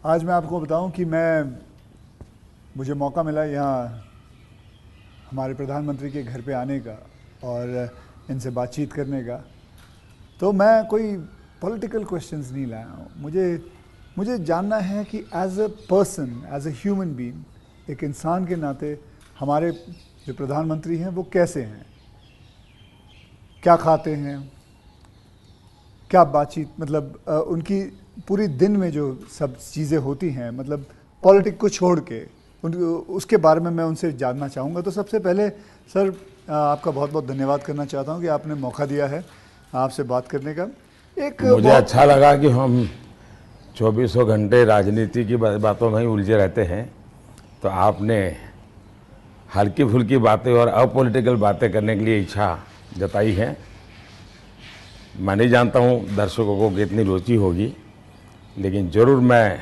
आज मैं आपको बताऊं कि मुझे मौका मिला यहाँ हमारे प्रधानमंत्री के घर पे आने का और इनसे बातचीत करने का। तो मैं कोई पॉलिटिकल क्वेश्चंस नहीं लाया हूँ। मुझे जानना है कि as a person, as a human being, एक इंसान के नाते हमारे जो प्रधानमंत्री हैं वो कैसे हैं, क्या खाते हैं, क्या बातचीत, मतलब उनकी पूरी दिन में जो सब चीज़ें होती हैं, मतलब पॉलिटिक को छोड़ के उसके बारे में मैं उनसे जानना चाहूँगा। तो सबसे पहले सर आपका बहुत बहुत धन्यवाद करना चाहता हूँ कि आपने मौका दिया है आपसे बात करने का। मुझे अच्छा लगा कि हम 24 घंटे राजनीति की बातों में ही उलझे रहते हैं, तो आपने हल्की फुल्की बातें और अपॉलिटिकल बातें करने के लिए इच्छा जताई है। मैं नहीं जानता हूँ दर्शकों को कितनी रुचि होगी, लेकिन ज़रूर मैं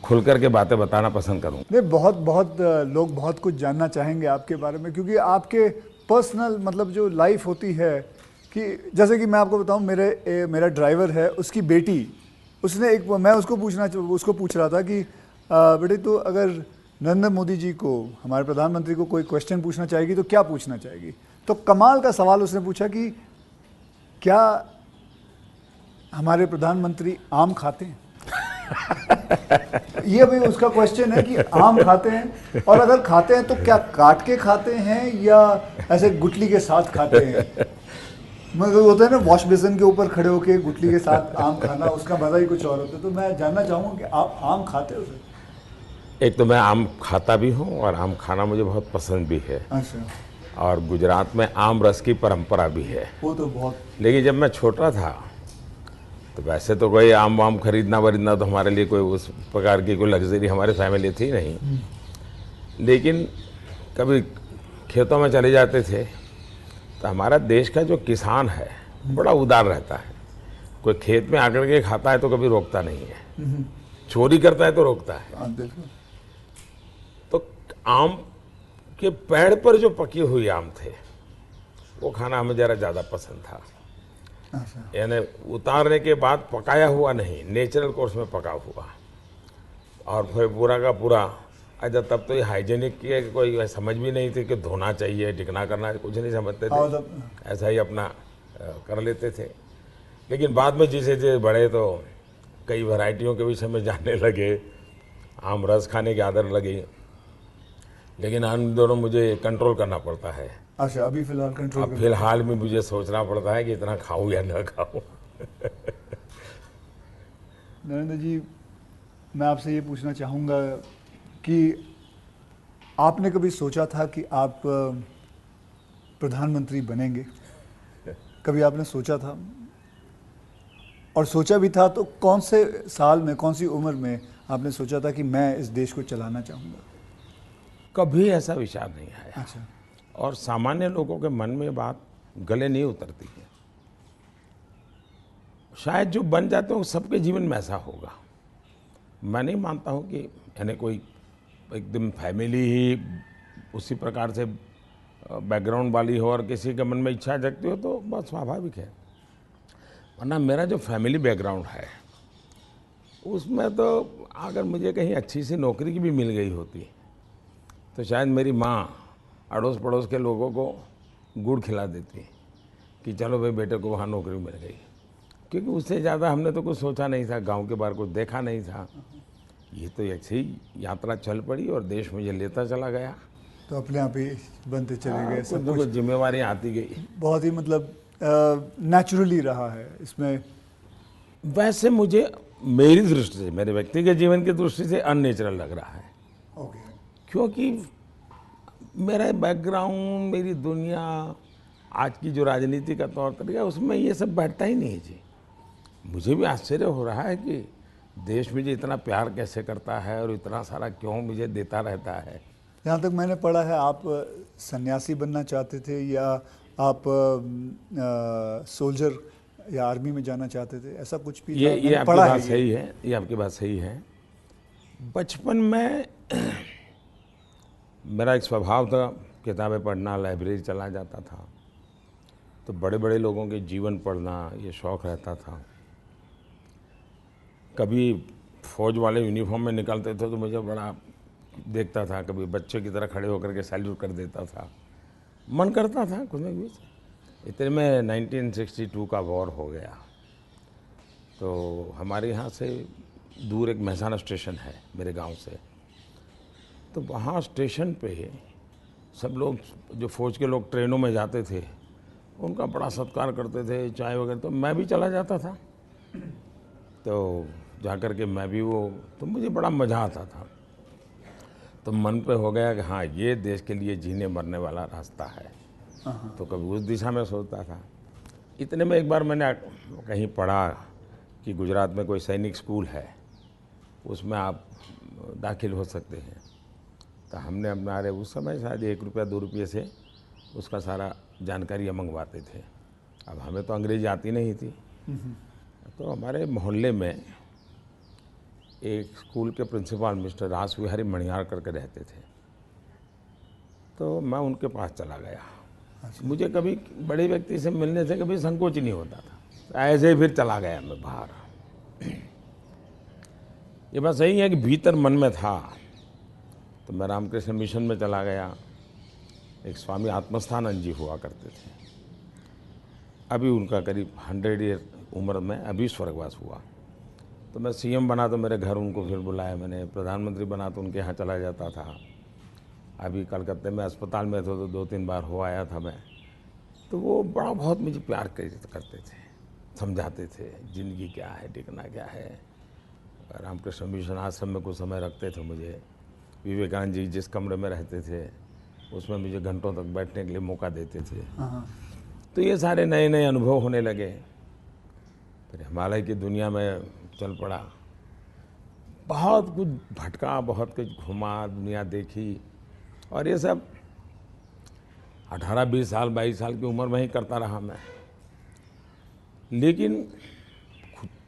खुल कर के बातें बताना पसंद करूँ। नहीं, बहुत लोग बहुत कुछ जानना चाहेंगे आपके बारे में, क्योंकि आपके पर्सनल मतलब जो लाइफ होती है, कि जैसे कि मैं आपको बताऊं, मेरा ड्राइवर है, उसकी बेटी, मैं उसको पूछ रहा था कि बेटे तो अगर नरेंद्र मोदी जी को, हमारे प्रधानमंत्री को कोई क्वेश्चन पूछना चाहेगी तो क्या पूछना चाहेगी? तो कमाल का सवाल उसने पूछा कि क्या हमारे प्रधानमंत्री आम खाते हैं? ये भी उसका क्वेश्चन है कि आम खाते हैं, और अगर खाते हैं तो क्या काट के खाते हैं या ऐसे गुठली के साथ खाते हैं? मतलब होता है ना, वॉश बेसिन के ऊपर खड़े होके गुठली के साथ आम खाना, उसका मजा ही कुछ और होता है। तो मैं जानना चाहूँगा कि आप आम खाते हो सर? एक तो मैं आम खाता भी हूँ और आम खाना मुझे बहुत पसंद भी है। अच्छा। और गुजरात में आम रस की परंपरा भी है। वो तो बहुत। लेकिन जब मैं छोटा था तो वैसे तो कोई आम वाम खरीदना वरीदना तो हमारे लिए कोई उस प्रकार की कोई लग्जरी हमारे फैमिली थी नहीं। लेकिन कभी खेतों में चले जाते थे तो हमारा देश का जो किसान है बड़ा उदार रहता है। कोई खेत में आकर के खाता है तो कभी रोकता नहीं है, चोरी करता है तो रोकता है। तो आम के पेड़ पर जो पके हुए आम थे वो खाना हमें ज़रा ज़्यादा पसंद था। यानी उतारने के बाद पकाया हुआ नहीं, नेचुरल कोर्स में पका हुआ। और फिर पूरा का पूरा, अच्छा तब तो ये हाइजीनिक की कोई समझ भी नहीं थी कि धोना चाहिए, टिकना करना, कुछ नहीं समझते थे, ऐसा ही अपना कर लेते थे। लेकिन बाद में जैसे जैसे बड़े तो कई वैरायटियों के विषय में जानने लगे, आम रस खाने की आदत लगी। लेकिन इन दोनों मुझे कंट्रोल करना पड़ता है। अच्छा, अभी फिलहाल कंट्रोल? अब फिलहाल में मुझे सोचना पड़ता है कि इतना खाऊं या ना खाऊं। नरेंद्र जी, मैं आपसे ये पूछना चाहूँगा कि आपने कभी सोचा था कि आप प्रधानमंत्री बनेंगे? कभी आपने सोचा था? और सोचा भी था तो कौन से साल में, कौन सी उम्र में आपने सोचा था कि मैं इस देश को चलाना चाहूँगा? कभी ऐसा विचार नहीं आया। अच्छा। और सामान्य लोगों के मन में बात गले नहीं उतरती है। शायद जो बन जाते हैं सबके जीवन में ऐसा होगा। मैं नहीं मानता हूँ कि यानी कोई एकदम फैमिली ही उसी प्रकार से बैकग्राउंड वाली हो और किसी के मन में इच्छा जगती हो तो बहुत स्वाभाविक है। वरना मेरा जो फैमिली बैकग्राउंड है उसमें तो अगर मुझे कहीं अच्छी सी नौकरी की भी मिल गई होती तो शायद मेरी माँ अड़ोस पड़ोस के लोगों को गुड़ खिला देती कि चलो भाई बेटे को वहाँ नौकरी मिल गई। क्योंकि उससे ज़्यादा हमने तो कुछ सोचा नहीं था, गांव के बाहर कुछ देखा नहीं था। ये तो ऐसे ही यात्रा चल पड़ी और देश मुझे लेता चला गया। तो अपने आप ही बनते चले गए, सब कुछ जिम्मेवारी आती गई। बहुत ही मतलब नेचुरली रहा है इसमें। वैसे मुझे मेरी दृष्टि से, मेरे व्यक्तिगत जीवन की दृष्टि से अननेचुरल लग रहा है। ओके। क्योंकि मेरा बैकग्राउंड, मेरी दुनिया, आज की जो राजनीति का तौर तरीका, उसमें ये सब बैठता ही नहीं है जी। मुझे भी आश्चर्य हो रहा है कि देश मुझे इतना प्यार कैसे करता है और इतना सारा क्यों मुझे देता रहता है। जहाँ तक मैंने पढ़ा है आप सन्यासी बनना चाहते थे, या आप सोल्जर या आर्मी में जाना चाहते थे, ऐसा कुछ भी था? ये आपकी बात सही है, ये आपकी बात सही है। बचपन में मेरा एक स्वभाव था किताबें पढ़ना, लाइब्रेरी चला जाता था, तो बड़े बड़े लोगों के जीवन पढ़ना ये शौक़ रहता था। कभी फौज वाले यूनिफॉर्म में निकलते थे तो मुझे बड़ा देखता था, कभी बच्चे की तरह खड़े होकर के सैल्यूट कर देता था, मन करता था कुछ ना कुछ। इतने में 1962 का वॉर हो गया, तो हमारे यहाँ से दूर एक महसाना स्टेशन है मेरे गांव से, तो वहाँ स्टेशन पे सब लोग, जो फौज के लोग ट्रेनों में जाते थे, उनका बड़ा सत्कार करते थे, चाय वगैरह, तो मैं भी चला जाता था। तो जा कर के मैं भी वो, तो मुझे बड़ा मज़ा आता था। तो मन पे हो गया कि हाँ, ये देश के लिए जीने मरने वाला रास्ता है। तो कभी उस दिशा में सोचता था। इतने में एक बार मैंने कहीं पढ़ा कि गुजरात में कोई सैनिक स्कूल है, उसमें आप दाखिल हो सकते हैं। तो हमने हमारे उस समय शायद 1 रुपया 2 रुपये से उसका सारा जानकारियाँ मंगवाते थे। अब हमें तो अंग्रेजी आती नहीं थी, तो हमारे मोहल्ले में एक स्कूल के प्रिंसिपल मिस्टर रास विहारी मणियार करके रहते थे, तो मैं उनके पास चला गया। मुझे कभी बड़े व्यक्ति से मिलने से कभी संकोच नहीं होता था, तो ऐसे ही फिर चला गया मैं बाहर। ये बात सही है कि भीतर मन में था, तो मैं रामकृष्ण मिशन में चला गया। एक स्वामी आत्मस्थानंद जी हुआ करते थे, अभी उनका करीब 100 ईयर उम्र में अभी स्वर्गवास हुआ। तो मैं सीएम बना तो मेरे घर उनको फिर बुलाया मैंने, प्रधानमंत्री बना तो उनके यहाँ चला जाता था। अभी कलकत्ते में अस्पताल में थे तो 2-3 बार हो आया था मैं। तो वो बड़ा बहुत मुझे प्यार करते थे, समझाते थे ज़िंदगी क्या है, टिकना क्या है। रामकृष्ण मिशन आश्रम में कुछ समय रखते थे मुझे। विवेकानंद जी जिस कमरे में रहते थे उसमें मुझे घंटों तक बैठने के लिए मौका देते थे। तो ये सारे नए नए अनुभव होने लगे। फिर हिमालय की दुनिया में चल पड़ा, बहुत कुछ भटका, बहुत कुछ घुमा, दुनिया देखी, और ये सब 18-20 साल 22 साल की उम्र में ही करता रहा मैं। लेकिन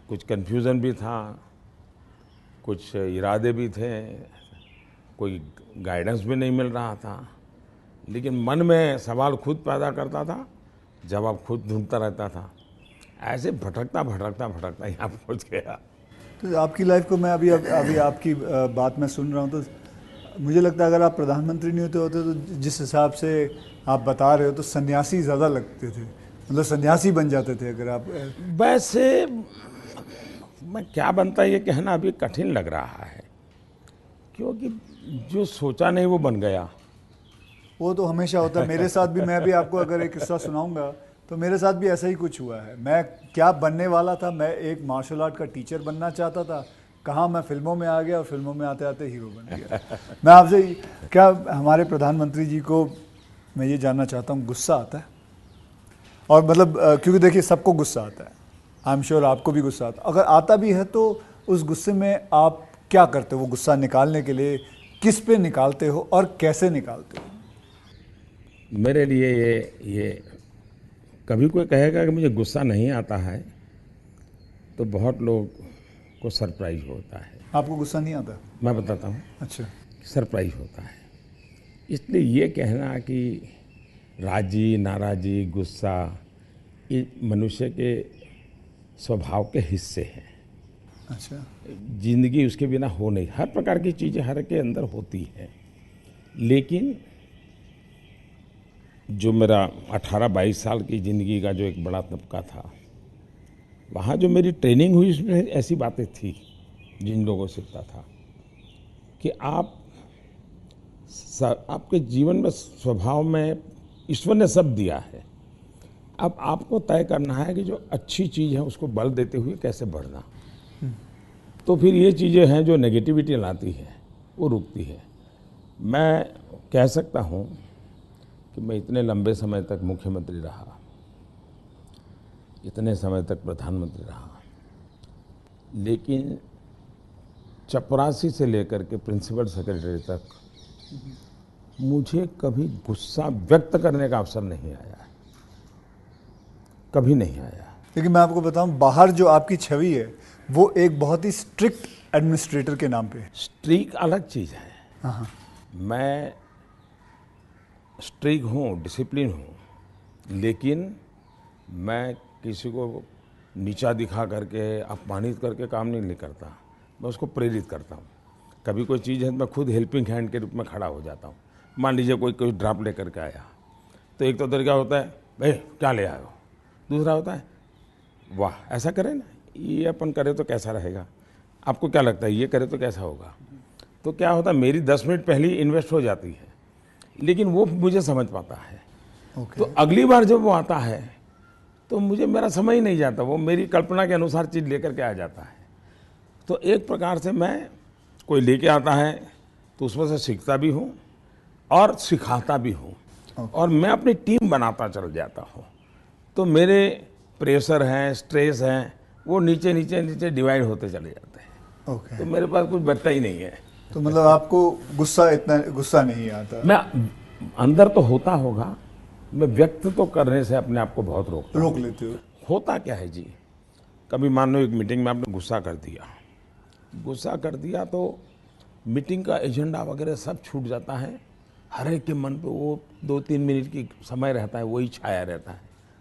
कुछ कन्फ्यूज़न भी था, कुछ इरादे भी थे, कोई गाइडेंस भी नहीं मिल रहा था, लेकिन मन में सवाल खुद पैदा करता था, जवाब खुद ढूंढता रहता था। ऐसे भटकता भटकता भटकता यहाँ पहुँच गया। तो आपकी लाइफ को मैं अभी आपकी बात मैं सुन रहा हूँ, तो मुझे लगता है अगर आप प्रधानमंत्री नहीं होते तो जिस हिसाब से आप बता रहे हो तो सन्यासी ज़्यादा लगते थे, मतलब सन्यासी बन जाते थे अगर आप। वैसे मैं क्या बनता ये कहना अभी कठिन लग रहा है, क्योंकि जो सोचा नहीं वो बन गया। वो तो हमेशा होता है, मेरे साथ भी। मैं भी आपको अगर एक किस्सा सुनाऊंगा तो मेरे साथ भी ऐसा ही कुछ हुआ है। मैं क्या बनने वाला था, मैं एक मार्शल आर्ट का टीचर बनना चाहता था, कहाँ मैं फिल्मों में आ गया और फिल्मों में आते आते हीरो बन गया। मैं आपसे क्या, हमारे प्रधानमंत्री जी को मैं ये जानना चाहता हूँ, गुस्सा आता है? और मतलब क्योंकि देखिए सबको गुस्सा आता है, आई एम श्योर आपको भी गुस्सा आता है। अगर आता भी है तो उस गुस्से में आप क्या करते हो? वो गुस्सा निकालने के लिए किस पे निकालते हो और कैसे निकालते हो? मेरे लिए ये कभी कोई कहेगा कि मुझे गुस्सा नहीं आता है तो बहुत लोग को सरप्राइज होता है। आपको गुस्सा नहीं आता? मैं बताता हूँ। अच्छा। सरप्राइज होता है। इसलिए ये कहना कि राजी नाराजी गुस्सा ये मनुष्य के स्वभाव के हिस्से हैं। अच्छा। जिंदगी उसके बिना हो नहीं, हर प्रकार की चीज़ें हर के अंदर होती हैं। लेकिन जो मेरा 18-22 साल की ज़िंदगी का जो एक बड़ा तबका था, वहाँ जो मेरी ट्रेनिंग हुई उसमें ऐसी बातें थी जिन लोगों से सीखता था कि आपके जीवन में स्वभाव में ईश्वर ने सब दिया है। अब आपको तय करना है कि जो अच्छी चीज़ है उसको बल देते हुए कैसे बढ़ना। तो फिर ये चीज़ें हैं जो नेगेटिविटी लाती है वो रुकती है। मैं कह सकता हूँ कि मैं इतने लंबे समय तक मुख्यमंत्री रहा, इतने समय तक प्रधानमंत्री रहा, लेकिन चपरासी से लेकर के प्रिंसिपल सेक्रेटरी तक मुझे कभी गुस्सा व्यक्त करने का अवसर नहीं आया, कभी नहीं आया। लेकिन मैं आपको बताऊं, बाहर जो आपकी छवि है वो एक बहुत ही स्ट्रिक्ट एडमिनिस्ट्रेटर के नाम पे है। स्ट्रिक्ट अलग चीज़ है। हाँ। मैं स्ट्रिक्ट हूँ, डिसिप्लिन हूँ, लेकिन मैं किसी को नीचा दिखा करके अपमानित करके काम नहीं करता। मैं उसको प्रेरित करता हूँ। कभी कोई चीज़ है तो मैं खुद हेल्पिंग हैंड के रूप में खड़ा हो जाता हूँ। मान लीजिए कोई कोई ड्राफ्ट लेकर के आया, तो एक तो तरीका होता है भाई क्या ले आए हो, दूसरा होता है वाह ऐसा करें ना, ये अपन करें तो कैसा रहेगा, आपको क्या लगता है ये करे तो कैसा होगा। तो क्या होता है मेरी 10 मिनट पहले ही इन्वेस्ट हो जाती है, लेकिन वो मुझे समझ पाता है। तो अगली बार जब वो आता है तो मुझे मेरा समय ही नहीं जाता, वो मेरी कल्पना के अनुसार चीज़ लेकर के आ जाता है। तो एक प्रकार से मैं कोई लेके आता है तो उसमें से सीखता भी हूँ और सिखाता भी हूँ, और मैं अपनी टीम बनाता चल जाता हूँ। तो मेरे प्रेशर हैं, स्ट्रेस हैं, वो नीचे नीचे नीचे डिवाइड होते चले जाते हैं। ओके। तो मेरे पास कुछ बचता ही नहीं है। तो मतलब आपको इतना गुस्सा नहीं आता? मैं अंदर तो होता होगा, मैं व्यक्त तो करने से अपने आप को बहुत रोक लेते हो? होता क्या है जी, कभी मान लो एक मीटिंग में आपने गुस्सा कर दिया तो मीटिंग का एजेंडा वगैरह सब छूट जाता है। हर एक के मन पे वो 2-3 मिनट की समय रहता है, वही छाया रहता है,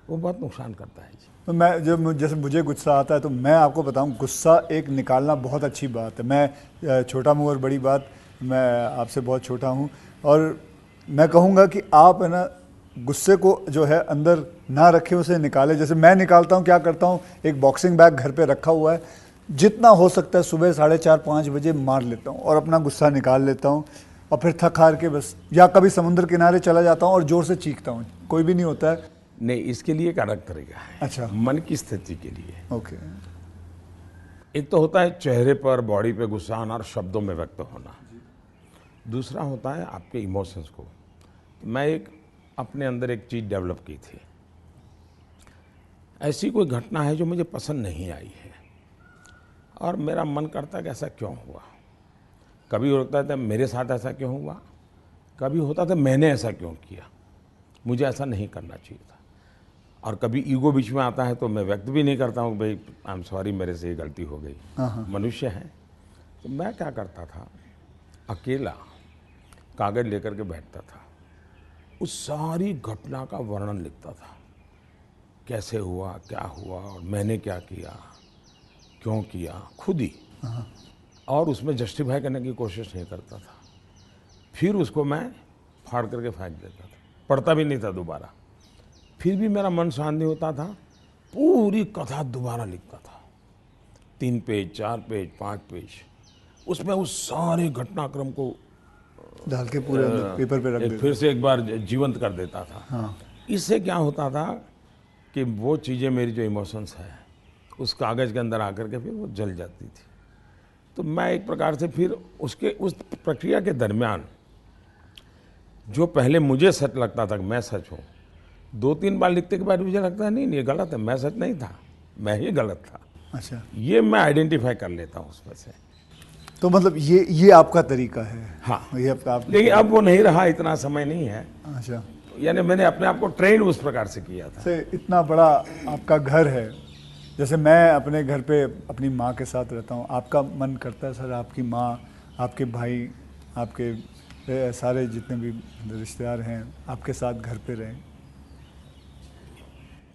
वो बहुत नुकसान करता है जी। तो मैं जैसे मुझे गुस्सा आता है तो मैं आपको बताऊं, गुस्सा एक निकालना बहुत अच्छी बात है। मैं छोटा मुँह और बड़ी बात, मैं आपसे बहुत छोटा हूं, और मैं कहूँगा कि आप है ना गुस्से को जो है अंदर ना रखें, उसे निकालें। जैसे मैं निकालता हूँ, क्या करता हूँ, एक बॉक्सिंग बैग घर पे रखा हुआ है, जितना हो सकता है सुबह 4:30-5 बजे मार लेता हूँ और अपना गुस्सा निकाल लेता हूँ, और फिर थक हार के बस, या कभी समुद्र किनारे चला जाता हूँ और जोर से चीखता हूँ, कोई भी नहीं होता है। नहीं, इसके लिए एक अलग तरीका है। अच्छा। मन की स्थिति के लिए। ओके। एक तो होता है चेहरे पर, बॉडी पे गुस्सा आना और शब्दों में व्यक्त होना। दूसरा होता है आपके इमोशंस को। मैं एक अपने अंदर एक चीज़ डेवलप की थी, ऐसी कोई घटना है जो मुझे पसंद नहीं आई है और मेरा मन करता है कि ऐसा क्यों हुआ। कभी होता था मेरे साथ ऐसा क्यों हुआ, कभी होता था मैंने ऐसा क्यों किया, मुझे ऐसा नहीं करना चाहिए था। और कभी ईगो बीच में आता है तो मैं व्यक्त भी नहीं करता हूँ भाई आई एम सॉरी, मेरे से ये गलती हो गई, मनुष्य है। तो मैं क्या करता था, अकेला कागज़ लेकर के बैठता था, उस सारी घटना का वर्णन लिखता था, कैसे हुआ, क्या हुआ और मैंने क्या किया, क्यों किया, खुद ही। और उसमें जस्टिफाई करने की कोशिश नहीं करता था। फिर उसको मैं फाड़ करके फेंक देता था, पढ़ता भी नहीं था दोबारा। फिर भी मेरा मन शांत नहीं होता था, पूरी कथा दोबारा लिखता था, 3 पेज, 4 पेज, 5 पेज, उसमें उस सारे घटनाक्रम को डाल के पूरे पेपर पे रख देता, फिर से एक बार जीवंत कर देता था। हाँ। इससे क्या होता था कि वो चीज़ें, मेरी जो इमोशंस है उस कागज़ के अंदर आकर के फिर वो जल जाती थी। तो मैं एक प्रकार से फिर उस प्रक्रिया के दरमियान जो पहले मुझे सच लगता था कि मैं सच हूँ, 2-3 बार लिखने के बाद मुझे लगता है नहीं ये गलत है, मैं सच नहीं था, मैं ही गलत था। अच्छा। ये मैं आइडेंटिफाई कर लेता हूँ उसमें से। तो मतलब ये आपका तरीका है? हाँ। ये आप लेकिन अब वो नहीं रहा, इतना समय नहीं है। अच्छा। यानी मैंने अपने आप को ट्रेन उस प्रकार से किया था। से इतना बड़ा आपका घर है, जैसे मैं अपने घर पे अपनी माँ के साथ रहता हूँ, आपका मन करता है सर आपकी माँ, आपके भाई, आपके सारे जितने भी रिश्तेदार हैं आपके साथ घर पे रहें?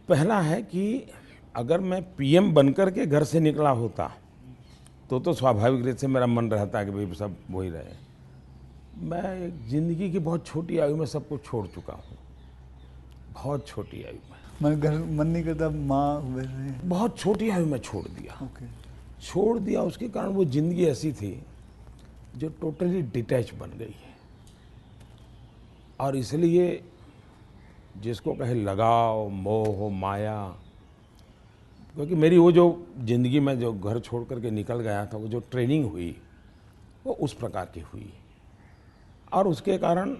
पहला है कि अगर मैं पीएम बनकर के घर से निकला होता तो स्वाभाविक रूप से मेरा मन रहता है कि भाई सब वही रहे। मैं एक ज़िंदगी की बहुत छोटी आयु में सब कुछ छोड़ चुका हूँ, बहुत छोटी आयु में। मन नहीं करता माँ बहुत छोटी आयु में छोड़ दिया। ओके। छोड़ दिया, उसके कारण वो ज़िंदगी ऐसी थी जो टोटली डिटैच बन गई है। और इसलिए जिसको कहे लगाव, मोह, माया, क्योंकि मेरी वो जो ज़िंदगी में जो घर छोड़ करके निकल गया था, वो जो ट्रेनिंग हुई वो उस प्रकार की हुई, और उसके कारण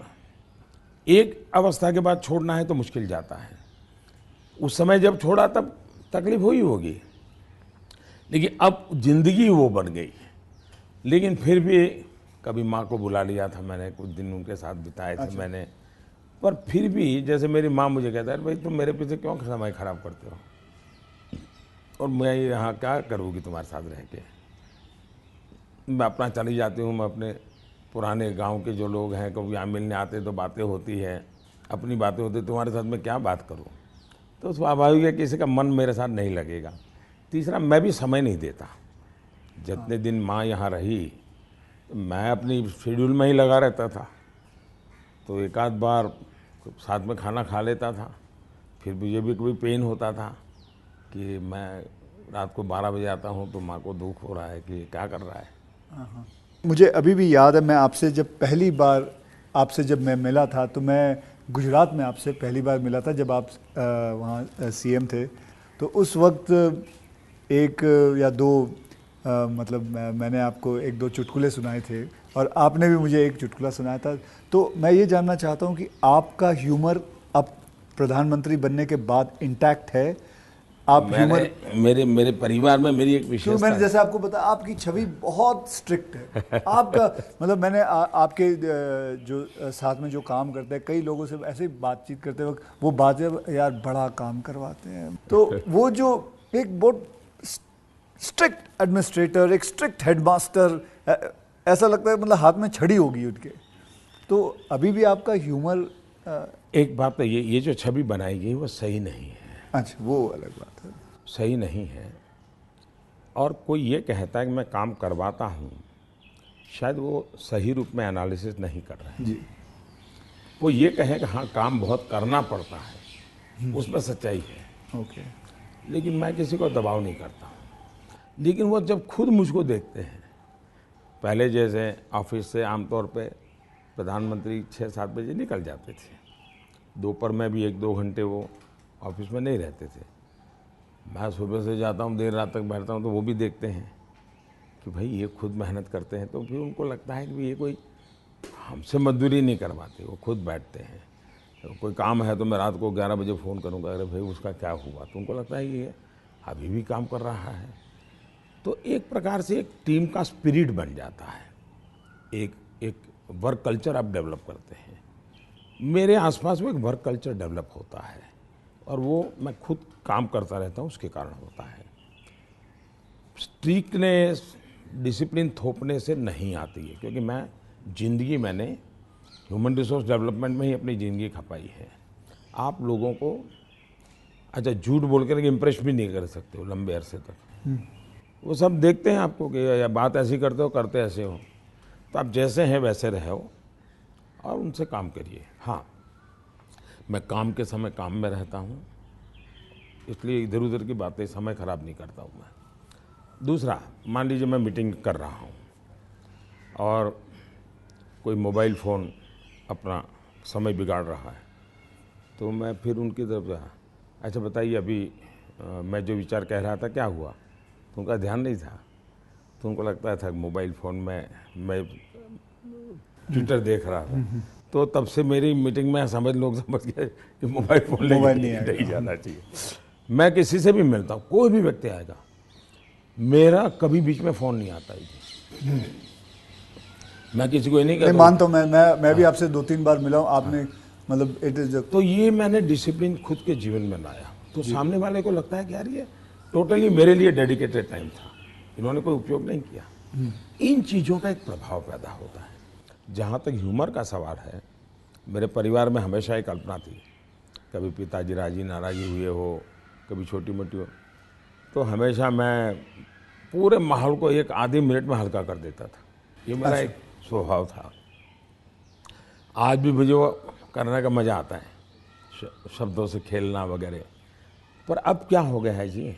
एक अवस्था के बाद छोड़ना है तो मुश्किल जाता है। उस समय जब छोड़ा तब तकलीफ हुई होगी, लेकिन अब ज़िंदगी वो बन गई। लेकिन फिर भी कभी माँ को बुला लिया था मैंने, कुछ दिन उनके साथ बिताए थे। अच्छा। मैंने, पर फिर भी जैसे मेरी माँ मुझे कहता है भाई तुम मेरे पीछे क्यों समय खराब करते हो, और मैं यहाँ क्या करूँगी तुम्हारे साथ रह के। मैं अपना चली जाती हूँ, मैं अपने पुराने गांव के जो लोग हैं कभी यहाँ मिलने आते तो बातें होती है, अपनी बातें होती, तुम्हारे साथ मैं क्या बात करूँ। तो स्वाभाविक है किसी का मन मेरे साथ नहीं लगेगा। तीसरा, मैं भी समय नहीं देता, जितने दिन माँ यहाँ रही तो मैं अपनी शेड्यूल में ही लगा रहता था, तो एक आध बार साथ में खाना खा लेता था। फिर मुझे भी कभी पेन होता था कि मैं रात को 12 बजे आता हूँ तो माँ को दुख हो रहा है कि क्या कर रहा है। मुझे अभी भी याद है, मैं आपसे जब पहली बार आपसे जब मैं मिला था, तो मैं गुजरात में आपसे पहली बार मिला था जब आप वहाँ सीएम थे। तो उस वक्त एक या दो मतलब मैंने आपको एक दो चुटकुले सुनाए थे और आपने भी मुझे एक चुटकुला सुनाया था। तो मैं ये जानना चाहता हूँ कि आपका ह्यूमर अब प्रधानमंत्री बनने के बाद इंटैक्ट है? आप ह्यूमर मेरे परिवार में मेरी एक क्यों, विशेषता मैंने है। जैसे आपको बताया आपकी छवि बहुत स्ट्रिक्ट है। आपका मतलब मैंने आपके जो साथ में जो काम करते हैं कई लोगों से ऐसे ही बातचीत करते वक्त वो बातें, यार बड़ा काम करवाते हैं। तो वो जो एक बहुत स्ट्रिक्ट एडमिनिस्ट्रेटर, एक स्ट्रिक्ट हेडमास्टर, ऐसा लगता है मतलब हाथ में छड़ी होगी उनके। तो अभी भी आपका ह्यूमर एक बात तो ये जो छवि बनाई गई वो सही नहीं है। अच्छा, वो अलग बात है। सही नहीं है। और कोई ये कहता है कि मैं काम करवाता हूँ, शायद वो सही रूप में एनालिसिस नहीं कर रहे हैं। जी, वो ये कहे कि हाँ काम बहुत करना पड़ता है, उसमें सच्चाई है। ओके। लेकिन मैं किसी को दबाव नहीं करता हूँ। लेकिन वो जब खुद मुझको देखते हैं, पहले जैसे ऑफिस से आमतौर पे प्रधानमंत्री 6-7 बजे निकल जाते थे, दोपहर में भी 1-2 घंटे वो ऑफिस में नहीं रहते थे। मैं सुबह से जाता हूँ, देर रात तक बैठता हूँ, तो वो भी देखते हैं कि भाई ये खुद मेहनत करते हैं। तो फिर उनको लगता है कि ये कोई हमसे मजदूरी नहीं करवाते, वो खुद बैठते हैं। तो कोई काम है तो मैं रात को 11 बजे फ़ोन करूँगा, अरे भाई उसका क्या हुआ, तो उनको लगता है ये अभी भी काम कर रहा है। तो एक प्रकार से एक टीम का स्पिरिट बन जाता है, एक वर्क कल्चर आप डेवलप करते हैं। मेरे आसपास में एक वर्क कल्चर डेवलप होता है और वो मैं खुद काम करता रहता हूँ, उसके कारण होता है। स्ट्रिक्टनेस, डिसिप्लिन थोपने से नहीं आती है, क्योंकि मैंने ह्यूमन रिसोर्स डेवलपमेंट में ही अपनी ज़िंदगी खपाई है। आप लोगों को अच्छा झूठ बोल कर इम्प्रेस भी नहीं कर सकते हो लंबे अरसे तक। वो सब देखते हैं आपको कि या बात ऐसी करते हो, करते ऐसे हो। तो आप जैसे हैं वैसे रहो और उनसे काम करिए। हाँ, मैं काम के समय काम में रहता हूँ, इसलिए इधर उधर की बातें समय ख़राब नहीं करता हूँ मैं। दूसरा, मान लीजिए मैं मीटिंग कर रहा हूँ और कोई मोबाइल फ़ोन अपना समय बिगाड़ रहा है, तो मैं फिर उनकी तरफ जा, अच्छा बताइए अभी मैं जो विचार कह रहा था क्या हुआ, तो उनका ध्यान नहीं था। तो उनको लगता था मोबाइल फ़ोन में मैं ट्विटर देख रहा था। तो तब से मेरी मीटिंग में लोग समझ गए कि मोबाइल फ़ोन लेके नहीं जाना चाहिए। मैं किसी से भी मिलता हूँ, कोई भी व्यक्ति आएगा, मेरा कभी बीच में फ़ोन नहीं आता है जी। मैं किसी को नहीं कहता। मानता हूँ, मैं भी आपसे 2-3 बार मिला हूँ, आपने मतलब इट इज। तो ये मैंने डिसिप्लिन खुद के जीवन में लाया, तो सामने वाले को लगता है कि यार ये टोटली मेरे लिए डेडिकेटेड टाइम था, इन्होंने कोई उपयोग नहीं किया। इन चीज़ों का एक प्रभाव पैदा होता है। जहाँ तक ह्यूमर का सवाल है, मेरे परिवार में हमेशा एक कल्पना थी, कभी पिताजी राजी नाराज़ी हुए हो, कभी छोटी मोटी हो, तो हमेशा मैं पूरे माहौल को एक आधे मिनट में हल्का कर देता था। ये मेरा एक स्वभाव था। आज भी मुझे वो करने का मज़ा आता है, शब्दों से खेलना वगैरह। पर अब क्या हो गया है जी,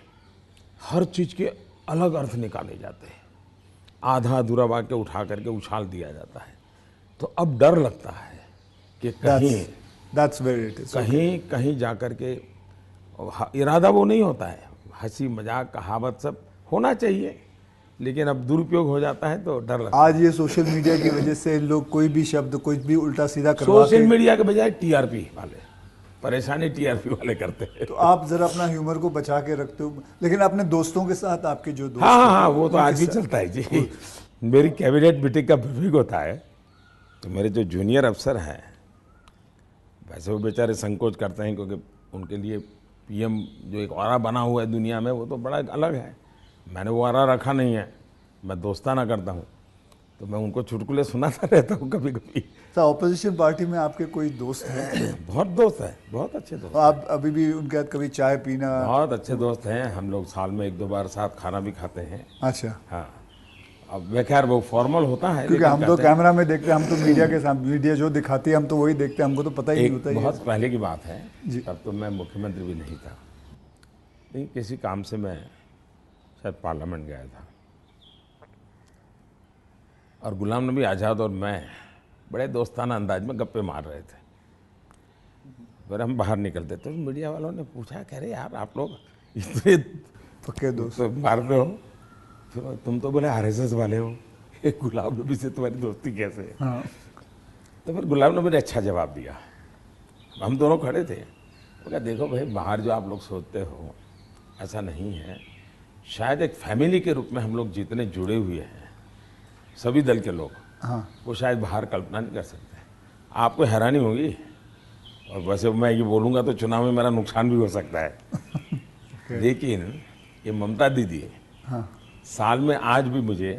हर चीज़ के अलग अर्थ निकाले जाते हैं, आधा अधूरा वाक्य उठा करके उछाल दिया जाता है। तो अब डर लगता है कि कहीं जा कर के, इरादा वो नहीं होता है, हंसी मजाक कहावत सब होना चाहिए, लेकिन अब दुरुपयोग हो जाता है तो डर लगता है। आज ये सोशल मीडिया की वजह से लोग कोई भी शब्द कोई भी उल्टा सीधा करवा सोशल मीडिया के बजाय टीआरपी वाले, परेशानी टीआरपी वाले करते हैं। तो आप जरा अपना ह्यूमर को बचा के रखते हो, लेकिन अपने दोस्तों के साथ, आपके जो दोस्त हाँ, वो तो आज भी चलता है जी। मेरी कैबिनेट मीटिंग का ब्रीफिंग होता है, तो मेरे जो जूनियर अफसर हैं, वैसे वो बेचारे संकोच करते हैं, क्योंकि उनके लिए पीएम जो एक ऑरा बना हुआ है दुनिया में, वो तो बड़ा अलग है। मैंने वो ऑरा रखा नहीं है, मैं दोस्ताना करता हूँ, तो मैं उनको चुटकुले सुनाता रहता हूँ कभी कभी। तो ऑपोजिशन पार्टी में आपके कोई दोस्त हैं? बहुत दोस्त हैं, बहुत अच्छे दोस्त। आप अभी भी उनके साथ कभी चाय पीना? बहुत अच्छे दोस्त हैं, हम लोग साल में 1-2 बार साथ खाना भी खाते हैं। अच्छा। हाँ, अब खैर वो फॉर्मल होता है, क्योंकि लेकिन हम तो कहते हैं, कैमरा में देखते हैं, हम तो मीडिया के सामने, मीडिया जो दिखाती है हम तो वही देखते हैं, हमको तो पता ही नहीं एक होता बहुत ये। पहले की बात है, जी। तब तो मैं मुख्यमंत्री भी नहीं था, लेकिन किसी काम से मैं शायद पार्लियामेंट गया था और गुलाम नबी आज़ाद और मैं बड़े दोस्ताना अंदाज में गप्पे मार रहे थे। फिर हम बाहर निकलते तो मीडिया वालों ने पूछा, कह रहे यार आप लोग इतने पक्के दोस्त। तो मारते हो, फिर तुम तो बोले आरएसएस वाले हो, ये गुलाम नबी से तुम्हारी दोस्ती कैसे है? हाँ। तो फिर गुलाम नबी ने अच्छा जवाब दिया। हम दोनों खड़े थे, वो कहा देखो भाई, बाहर जो आप लोग सोचते हो ऐसा नहीं है, शायद एक फैमिली के रूप में हम लोग जितने जुड़े हुए हैं सभी दल के लोग, हाँ। वो शायद बाहर कल्पना नहीं कर सकते। आपको हैरानी होगी, और वैसे मैं ये बोलूँगा तो चुनाव में मेरा नुकसान भी हो सकता है लेकिन ये ममता दीदी हाँ। साल में आज भी मुझे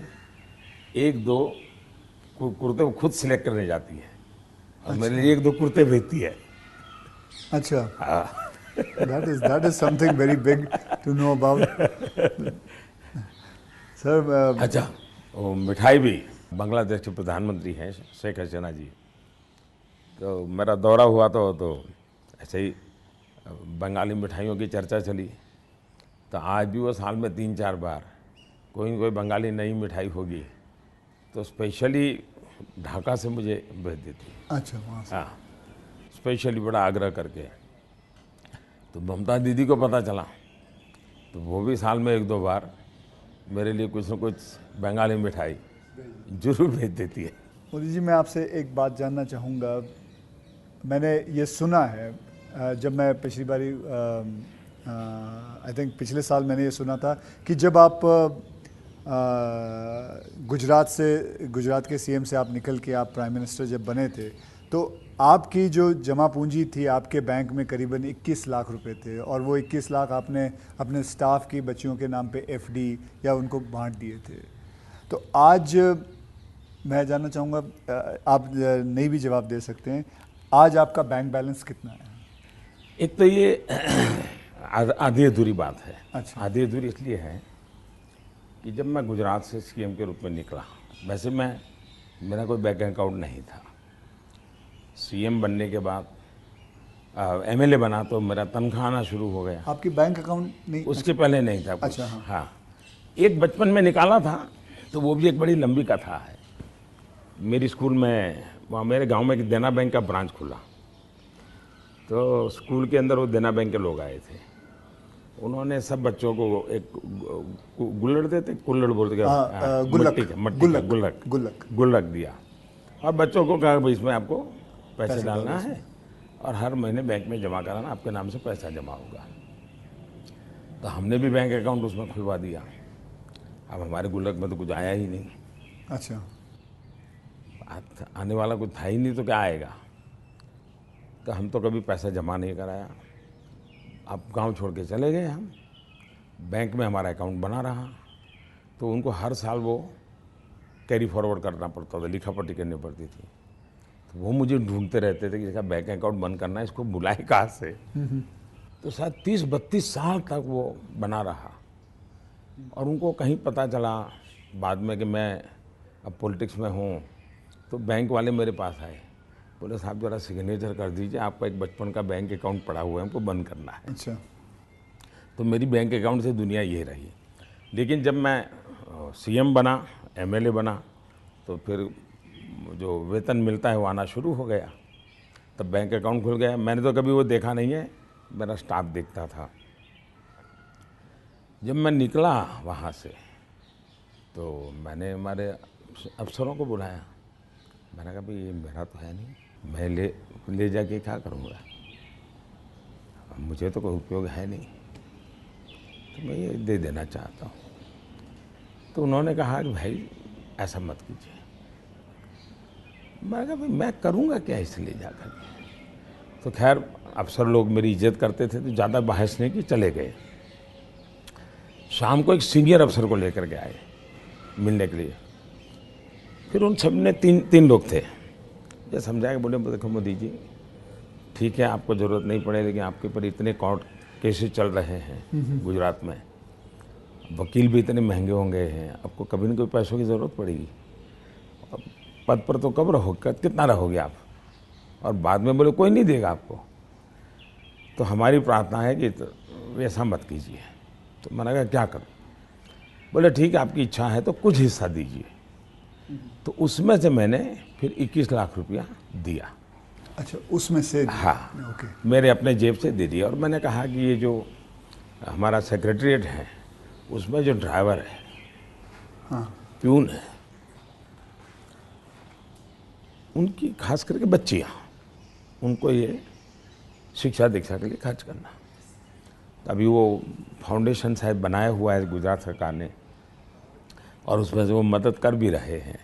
एक दो कुर्ते वो खुद सिलेक्ट करने जाती है और मेरे लिए एक दो कुर्ते भेजती है। अच्छा, that is something very big to know about. Sir अच्छा, वो मिठाई भी, बांग्लादेश के प्रधानमंत्री हैं शेख हसीना जी, तो मेरा दौरा हुआ तो ऐसे ही बंगाली मिठाइयों की चर्चा चली, तो आज भी वो साल में 3-4 बार कोई न कोई बंगाली नई मिठाई होगी तो स्पेशली ढाका से मुझे भेज देती। अच्छा, वहाँ से। हाँ, स्पेशली बड़ा आग्रह करके। तो ममता दीदी को पता चला तो वो भी साल में 1-2 बार मेरे लिए कुछ न कुछ बंगाली मिठाई जरूर भेज देती है। मोदी जी, मैं आपसे एक बात जानना चाहूँगा। मैंने ये सुना है, जब मैं पिछली बारी आई थिंक पिछले साल मैंने ये सुना था कि जब आप गुजरात के सीएम से आप निकल के आप प्राइम मिनिस्टर जब बने थे, तो आपकी जो जमा पूंजी थी आपके बैंक में करीबन 21 लाख रुपए थे, और वो 21 लाख आपने अपने स्टाफ की बच्चियों के नाम पे एफडी या उनको बांट दिए थे। तो आज मैं जानना चाहूँगा, आप नहीं भी जवाब दे सकते हैं, आज आपका बैंक बैलेंस कितना है? एक तो ये आधी अधूरी बात है। अच्छा। आधी अधूरी इसलिए है कि जब मैं गुजरात से सीएम के रूप में निकला, वैसे मेरा कोई बैंक अकाउंट नहीं था। सीएम बनने के बाद एमएलए बना तो मेरा तनख्वाह आना शुरू हो गया। आपकी बैंक अकाउंट नहीं? उसके पहले नहीं था कुछ। अच्छा, हाँ। हाँ, एक बचपन में निकाला था, तो वो भी एक बड़ी लंबी कथा है। मेरी स्कूल में, वहाँ मेरे गांव में एक देना बैंक का ब्रांच खुला, तो स्कूल के अंदर वो देना बैंक के लोग आए थे। उन्होंने सब बच्चों को एक गुल्लड़ देते, कुल्लड़ बोलते, गुल्लक दिया और बच्चों को कहा भाई इसमें आपको पैसे डालना है और हर महीने बैंक में जमा कराना, आपके नाम से पैसा जमा होगा। तो हमने भी बैंक अकाउंट उसमें खुलवा दिया। अब हमारे गुल्लक में तो कुछ आया ही नहीं। अच्छा। आने वाला कुछ था ही नहीं तो क्या आएगा। तो हम तो कभी पैसा जमा नहीं कराया। अब गांव छोड़ के चले गए हम, बैंक में हमारा अकाउंट बना रहा, तो उनको हर साल वो कैरी फॉरवर्ड करना पड़ता था, लिखा पढ़ी करनी पड़ती थी। तो वो मुझे ढूंढते रहते थे कि इसका बैंक अकाउंट बंद करना है, इसको बुलाए कहाँ से। तो शायद 30-32 साल तक वो बना रहा और उनको कहीं पता चला बाद में कि मैं अब पॉलिटिक्स में हूँ, तो बैंक वाले मेरे पास आए, बोले साहब जरा सिग्नेचर कर दीजिए, आपका एक बचपन का बैंक अकाउंट पड़ा हुआ है, हमको बंद करना है। अच्छा। तो मेरी बैंक अकाउंट से दुनिया ये रही। लेकिन जब मैं सीएम बना, एमएलए बना, तो फिर जो वेतन मिलता है वो आना शुरू हो गया, तब बैंक अकाउंट खुल गया। मैंने तो कभी वो देखा नहीं है, मेरा स्टाफ देखता था। जब मैं निकला वहाँ से तो मैंने हमारे अफसरों को बुलाया, मैंने कहा भाई ये मेरा तो है नहीं, मैं ले जाके क्या करूँगा, मुझे तो कोई उपयोग है नहीं, तो मैं ये दे देना चाहता हूँ। तो उन्होंने कहा कि भाई ऐसा मत कीजिए। मैंने कहा भाई मैं करूँगा क्या इसे ले जा कर के। तो खैर अफसर लोग मेरी इज्जत करते थे तो ज़्यादा बहस नहीं की, चले गए। शाम को एक सीनियर अफसर को लेकर के आए मिलने के लिए। फिर उन सब ने तीन लोग थे, ये समझाया कि बोले देखो मोदी जी ठीक है आपको ज़रूरत नहीं पड़े, लेकिन आपके ऊपर इतने कोर्ट केसेस चल रहे हैं गुजरात में, वकील भी इतने महंगे होंगे हैं, आपको कभी न कभी पैसों की ज़रूरत पड़ेगी। अब पद पर तो कब रहोगे, कितना रहोगे आप, और बाद में बोले कोई नहीं देगा आपको। तो हमारी प्रार्थना है कि ऐसा मत कीजिए। तो मैंने कहा क्या करूं? बोले ठीक है, आपकी इच्छा है तो कुछ हिस्सा दीजिए। तो उसमें से मैंने फिर 21 लाख रुपया दिया। अच्छा, उसमें से? हाँ, ओके। मेरे अपने जेब से दे दिया। और मैंने कहा कि ये जो हमारा सेक्रेटरीट है उसमें जो ड्राइवर है, हाँ, प्यून है, उनकी खास करके बच्चियाँ, उनको ये शिक्षा दीक्षा के लिए खर्च करना। अभी वो फाउंडेशन शायद बनाया हुआ है गुजरात सरकार ने, और उसमें से वो मदद कर भी रहे हैं।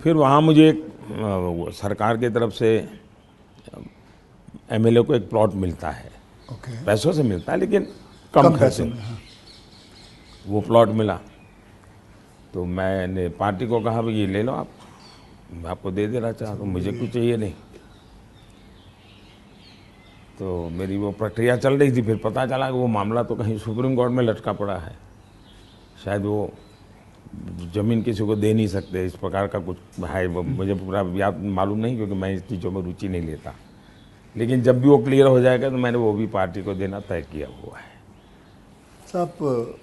फिर वहाँ मुझे एक सरकार की तरफ से एमएलए को एक प्लॉट मिलता है, ओके। पैसों से मिलता है लेकिन कम खर्चे पैसों में। में, हाँ। वो प्लॉट मिला तो मैंने पार्टी को कहा भाई ये ले लो आप, मैं आपको दे देना चाहता हूँ, मुझे कुछ चाहिए नहीं। तो मेरी वो प्रक्रिया चल रही थी। फिर पता चला कि वो मामला तो कहीं सुप्रीम कोर्ट में लटका पड़ा है, शायद वो ज़मीन किसी को दे नहीं सकते, इस प्रकार का कुछ है। वो मुझे पूरा याद मालूम नहीं, क्योंकि मैं इस चीज़ों में रुचि नहीं लेता। लेकिन जब भी वो क्लियर हो जाएगा तो मैंने वो भी पार्टी को देना तय किया हुआ है। साहब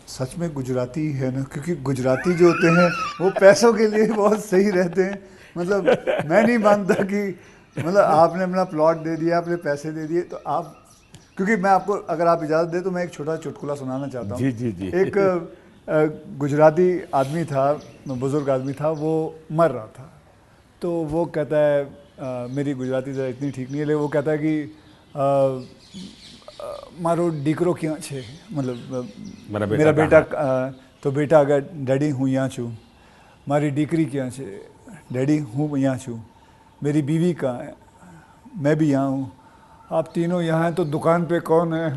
सच में गुजराती है ना, क्योंकि गुजराती जो होते हैं वो पैसों के लिए बहुत सही रहते हैं। मतलब मैं नहीं मानता कि मतलब आपने अपना प्लॉट दे दिया, आपने पैसे दे दिए, तो आप, क्योंकि मैं आपको, अगर आप इजाज़त दें तो मैं एक छोटा चुटकुला सुनाना चाहता हूँ। जी जी जी। एक गुजराती आदमी था, बुज़ुर्ग आदमी था, वो मर रहा था। तो वो कहता है, मेरी गुजराती ज़रा इतनी ठीक नहीं है, लेकिन वो कहता है कि मारो दीकरो क्યાં છે, मतलब मेरा बेटा, तो बेटा अगर डैडी हूँ यहाँ छूँ, मारी दीकरी क्યાં છે, डैडी हूँ यहाँ छूँ, मेरी बीवी कहाँ है, मैं भी यहाँ हूँ, आप तीनों यहाँ हैं तो दुकान पे कौन है?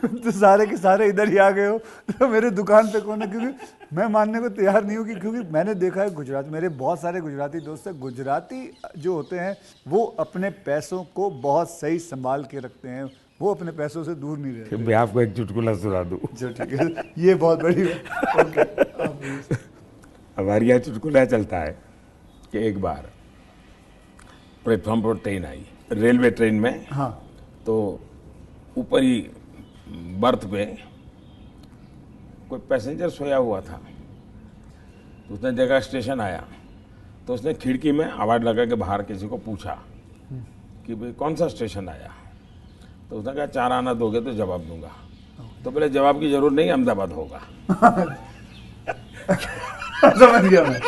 तो सारे के सारे इधर ही आ गए हो, तो मेरे दुकान पे कौन है? क्योंकि मैं मानने को तैयार नहीं हूँ कि, क्योंकि मैंने देखा है गुजरात, मेरे बहुत सारे गुजराती दोस्त हैं, गुजराती जो होते हैं वो अपने पैसों को बहुत सही संभाल के रखते हैं, वो अपने पैसों से दूर नहीं रहते। मैं आपको एक चुटकुला सुना दूँ। जो ठीक है, ये बहुत बड़ी बात। ओके। हमारे यहाँ चुटकुला चलता है कि एक बार प्लेटफॉर्म पर ट्रेन आई, रेलवे ट्रेन में। हाँ, तो ऊपर ही बर्थ पे कोई पैसेंजर सोया हुआ था। तो उसने देखा स्टेशन आया, तो उसने खिड़की में आवाज़ लगा के बाहर किसी को पूछा कि भाई कौन सा स्टेशन आया। तो उसने कहा 4 आना दोगे तो जवाब दूंगा। तो बोले जवाब की जरूरत नहीं, अहमदाबाद होगा। समझ गया मैं,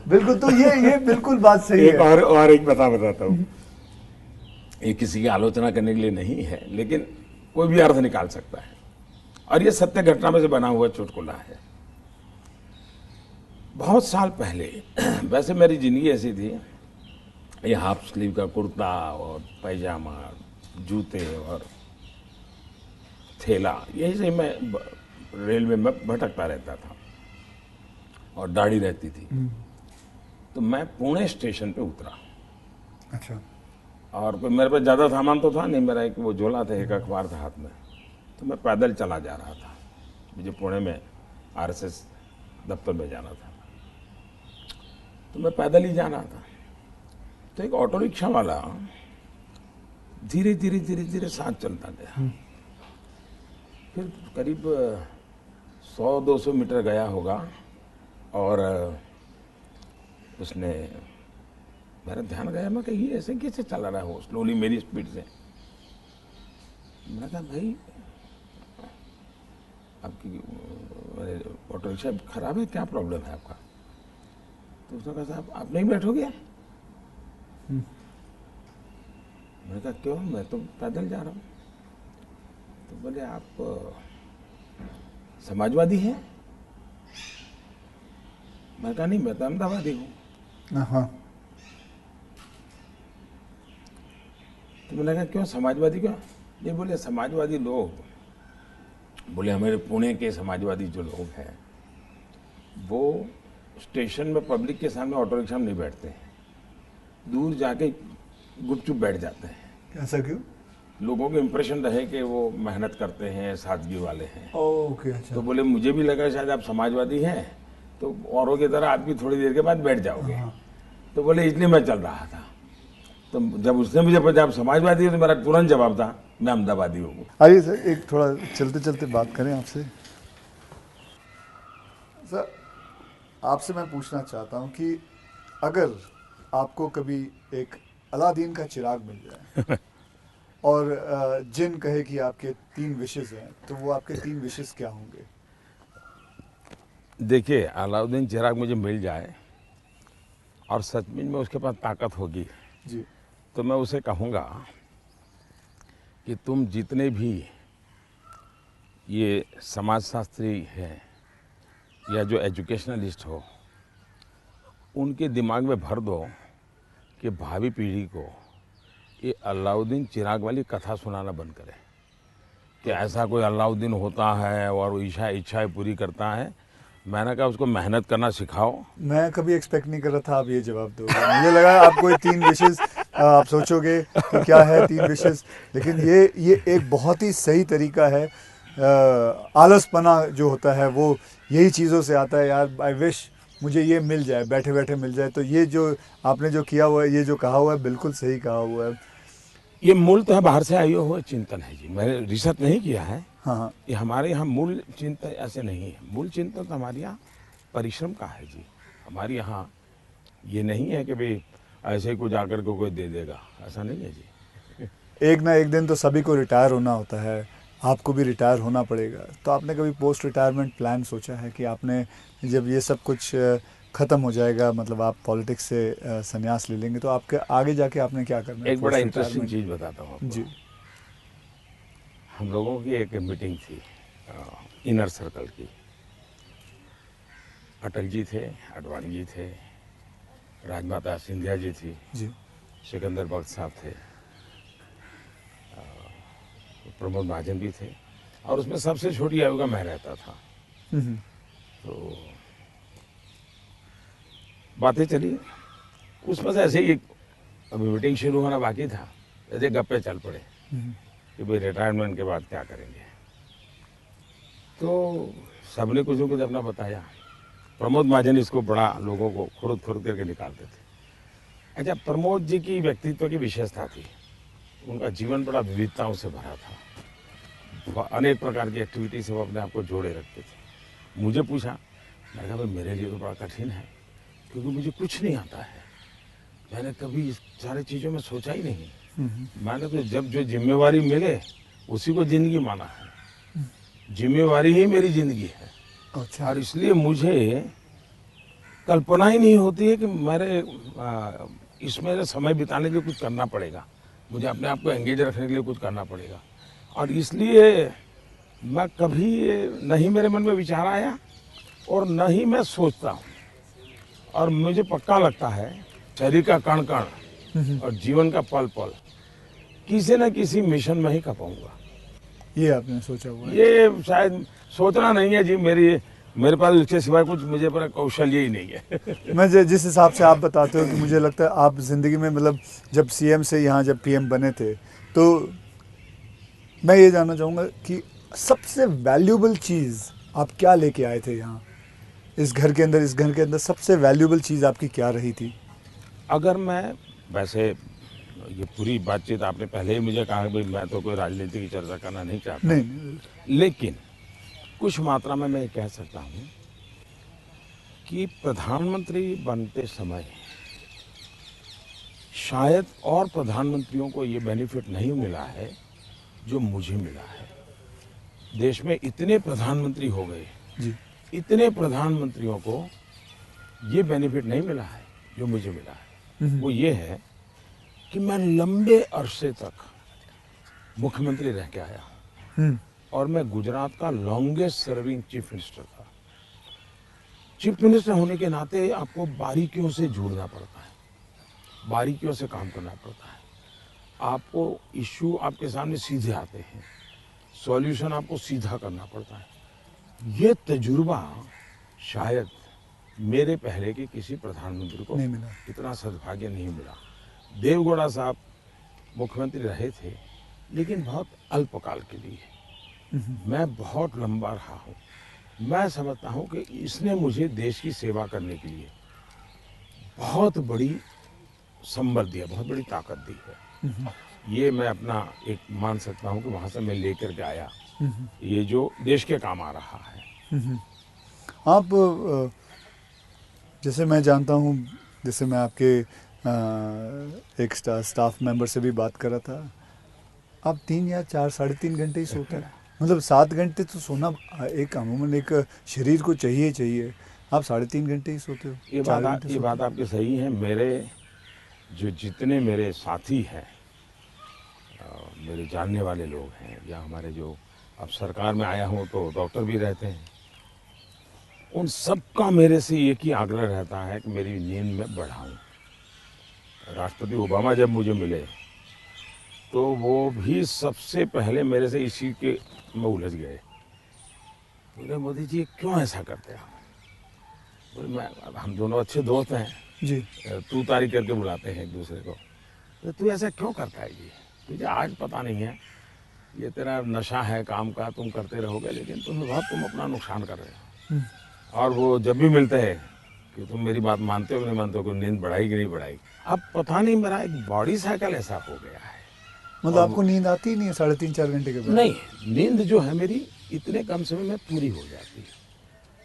बिल्कुल। तो ये बिल्कुल बात सही एक है। और एक बताता हूँ, ये किसी की आलोचना करने के लिए नहीं है, लेकिन कोई भी अर्थ निकाल सकता है, और ये सत्य घटना में से बना हुआ चुटकुला है। बहुत साल पहले, वैसे मेरी जिंदगी ऐसी थी, ये हाफ स्लीव का कुर्ता और पैजामा, जूते और थैला, यही से मैं रेलवे में भटकता रहता था, और दाढ़ी रहती थी। तो मैं पुणे स्टेशन पे उतरा। अच्छा। और कोई मेरे पास ज़्यादा सामान तो था नहीं, मेरा एक वो झोला था, एक अखबार था हाथ में। तो मैं पैदल चला जा रहा था, मुझे पुणे में आरएसएस दफ्तर में जाना था। तो मैं पैदल ही जा रहा था। तो एक ऑटो रिक्शा वाला धीरे धीरे धीरे धीरे साथ चलता गया। फिर करीब 100-200 मीटर गया होगा, और उसने, मेरा ध्यान गया, मैं कही ऐसे कैसे चला रहा हो स्लोली मेरी स्पीड से। मैंने कहा भाई आपकी ऑटो रिक्शा खराब है, क्या प्रॉब्लम है आपका? तो उसने कहा साहब आप नहीं बैठोगे? मैंने कहा क्यों, मैं तो पैदल जा रहा हूँ। तो बोले आप समाजवादी हैं? मैंने कहा नहीं, मैं तो अहमदाबादी हूँ। हाँ। तो मैंने कहा क्यों समाजवादी क्यों? ये बोले समाजवादी लोग, बोले हमारे पुणे के समाजवादी जो लोग हैं वो स्टेशन में पब्लिक के सामने ऑटो रिक्शा में नहीं बैठते हैं, दूर जाके गुपचुप बैठ जाते हैं। ऐसा क्यों? लोगों को इम्प्रेशन रहे कि वो मेहनत करते हैं, सादगी वाले हैं। ओके, अच्छा। तो बोले मुझे भी लगा शायद आप समाजवादी हैं, तो औरों की तरह आप भी थोड़ी देर के बाद बैठ जाओगे। तो बोले इसलिए मैं चल रहा था। तो जब उसने मुझे पूछा आप समाजवादी हो, तो मेरा तुरंत जवाब था मैं अहमदाबादी हूँ। आइए सर, एक थोड़ा चलते चलते बात करें आपसे। सर, आपसे मैं पूछना चाहता हूँ कि अगर आपको कभी एक अलादीन का चिराग मिल जाए और जिन कहे कि आपके 3 विशेस हैं, तो वो आपके 3 विशेस क्या होंगे? देखिए, अलाउद्दीन चिराग मुझे मिल जाए और सचमुच में उसके पास ताकत होगी, जी। तो मैं उसे कहूँगा कि तुम जितने भी ये समाजशास्त्री हैं या जो एजुकेशनलिस्ट हो, उनके दिमाग में भर दो कि भावी पीढ़ी को ये अलाउद्दीन चिराग वाली कथा सुनाना बंद करें कि ऐसा कोई अलाउद्दीन होता है और वो इच्छाएं पूरी करता है। मैंने कहा उसको मेहनत करना सिखाओ। मैं कभी एक्सपेक्ट नहीं कर रहा था आप ये जवाब दोगे। मुझे लगा आपको ये 3 विशेस आप सोचोगे कि क्या है 3 विशेस, लेकिन ये एक बहुत ही सही तरीका है। आलसपना जो होता है वो यही चीज़ों से आता है। यार, आई विश मुझे ये मिल जाए, बैठे बैठे मिल जाए। तो ये जो आपने जो किया हुआ है, ये जो कहा हुआ है, बिल्कुल सही कहा हुआ है। ये मूल तो है बाहर से आए हुए चिंतन है जी, मैंने रिसर्च नहीं किया है। हाँ, हाँ। ये हमारे यहाँ मूल चिंतन ऐसे नहीं है। मूल चिंतन तो हमारे यहाँ परिश्रम का है जी। हमारे यहाँ ये नहीं है कि भाई ऐसे ही कुछ आकर के कोई दे देगा, ऐसा नहीं है जी। एक ना एक दिन तो सभी को रिटायर होना होता है, आपको भी रिटायर होना पड़ेगा। तो आपने कभी पोस्ट रिटायरमेंट प्लान सोचा है कि आपने जब ये सब कुछ ख़त्म हो जाएगा, मतलब आप पॉलिटिक्स से संन्यास ले लेंगे, तो आपके आगे जाके आपने क्या करना है? एक बड़ा पोस्ट इंटरेस्टिंग रिटायरमेंट। चीज़ बताता हूँ आपको। जी। हम लोगों की एक मीटिंग थी इनर सर्कल की। अटल जी थे, आडवाणी जी थे, राजमाता सिंधिया जी थी, जी। सिकंदर बख्श साहब थे, प्रमोद महाजन भी थे, और उसमें सबसे छोटी आयु का मैं रहता था। तो बातें चली, उसमें से ऐसे ही अभी मीटिंग शुरू होना बाकी था, ऐसे गप्पे चल पड़े कि भाई रिटायरमेंट के बाद क्या करेंगे। तो सबने कुछ न कुछ अपना बताया। प्रमोद महाजन इसको बड़ा लोगों को खुद करके निकालते थे। अच्छा, प्रमोद जी की व्यक्तित्व की विशेषता थी, उनका जीवन बड़ा विविधताओं से भरा था। अनेक प्रकार की एक्टिविटी से वो अपने आप को जोड़े रखते थे। मुझे पूछा, मैंने कहा भाई मेरे लिए तो बड़ा कठिन है, क्योंकि मुझे कुछ नहीं आता है। मैंने कभी इस सारी चीज़ों में सोचा ही नहीं। मैंने तो जब जो जिम्मेवारी मिले उसी को जिंदगी माना है। जिम्मेवारी ही मेरी जिंदगी है। अच्छा। और इसलिए मुझे कल्पना ही नहीं होती है कि मेरे इसमें समय बिताने के लिए कुछ करना पड़ेगा, मुझे अपने आप को एंगेज रखने के लिए कुछ करना पड़ेगा। और इसलिए मैं कभी नहीं मेरे मन में विचार आया और न ही मैं सोचता हूँ। और मुझे पक्का लगता है शरीर का कण कण और जीवन का पल पल किसी न किसी मिशन में ही खपाऊंगा। ये आपने सोचा हुआ है? ये शायद सोचना नहीं है जी, मेरे पास इसके सिवाय कुछ मुझे पर कौशल्य ही नहीं है। मैं जिस हिसाब से आप बताते हो कि मुझे लगता है आप ज़िंदगी में, मतलब जब सीएम से यहाँ जब पीएम बने थे, तो मैं ये जानना चाहूँगा कि सबसे वैल्यूबल चीज़ आप क्या लेके आए थे यहाँ, इस घर के अंदर सबसे वैल्यूबल चीज़ आपकी क्या रही थी? अगर मैं, वैसे ये पूरी बातचीत आपने पहले ही मुझे कहा कि भाई मैं तो कोई राजनीति की चर्चा करना नहीं चाहता, नहीं। लेकिन कुछ मात्रा में मैं कह सकता हूँ कि प्रधानमंत्री बनते समय शायद और प्रधानमंत्रियों को ये बेनिफिट नहीं मिला है जो मुझे मिला है। देश में इतने प्रधानमंत्री हो गए जी। इतने प्रधानमंत्रियों को ये बेनिफिट नहीं मिला है जो मुझे मिला है। वो ये है कि मैं लंबे अरसे तक मुख्यमंत्री रह के आया हूँ और मैं गुजरात का लॉन्गेस्ट सर्विंग चीफ मिनिस्टर था। चीफ मिनिस्टर होने के नाते आपको बारीकियों से जुड़ना पड़ता है, बारीकियों से काम करना पड़ता है। आपको इश्यू आपके सामने सीधे आते हैं, सॉल्यूशन आपको सीधा करना पड़ता है। ये तजुर्बा शायद मेरे पहले के किसी प्रधानमंत्री को नहीं मिला। इतना सद्भाग्य नहीं मिला। देवगौड़ा साहब मुख्यमंत्री रहे थे, लेकिन बहुत अल्पकाल के लिए। मैं बहुत लंबा रहा हूँ। मैं समझता हूँ कि इसने मुझे देश की सेवा करने के लिए बहुत बड़ी संबल दिया, बहुत बड़ी ताकत दी है। ये मैं अपना एक मान सकता हूँ कि वहाँ से मैं लेकर के आया, ये जो देश के काम आ रहा है। आप जैसे मैं जानता हूँ, जैसे मैं आपके एक स्टाफ मेंबर से भी बात कर रहा था, आप 3 या 4 साढ़े 3 घंटे ही सोते हैं। मतलब 7 घंटे तो सोना एक अमूमन एक शरीर को चाहिए चाहिए, आप 3.5 घंटे ही सोते हो, ये 4 बात घंटे ये सोते बात आपकी सही है। मेरे जो जितने मेरे साथी हैं, मेरे जानने वाले लोग हैं, या हमारे जो अब सरकार में आया हूँ तो डॉक्टर भी रहते हैं, उन सबका मेरे से एक ही आग्रह रहता है कि मेरी नींद में बढ़ाऊं। राष्ट्रपति ओबामा जब मुझे मिले तो वो भी सबसे पहले मेरे से इस चीज़ के में उलझ गए। बोले मोदी जी क्यों ऐसा करते हैं आप? बोले मैं, हम दोनों अच्छे दोस्त हैं जी। तू तारी करके बुलाते हैं एक दूसरे को। तो तू ऐसा क्यों करता है जी? तुझे आज पता नहीं है, ये तेरा नशा है काम का, तुम करते रहोगे लेकिन तुम अपना नुकसान कर रहे हो। और वो जब भी मिलते हैं कि तुम मेरी बात मानते हो कि नहीं मानते हो, कि नींद बढ़ाई कि नहीं बढ़ाई। अब पता नहीं मेरा एक बॉडी साइकिल ऐसा हो गया है। मतलब आपको नींद आती ही नहीं है 3.5-4 घंटे के बाद? नहीं, नींद जो है मेरी इतने कम समय में पूरी हो जाती है।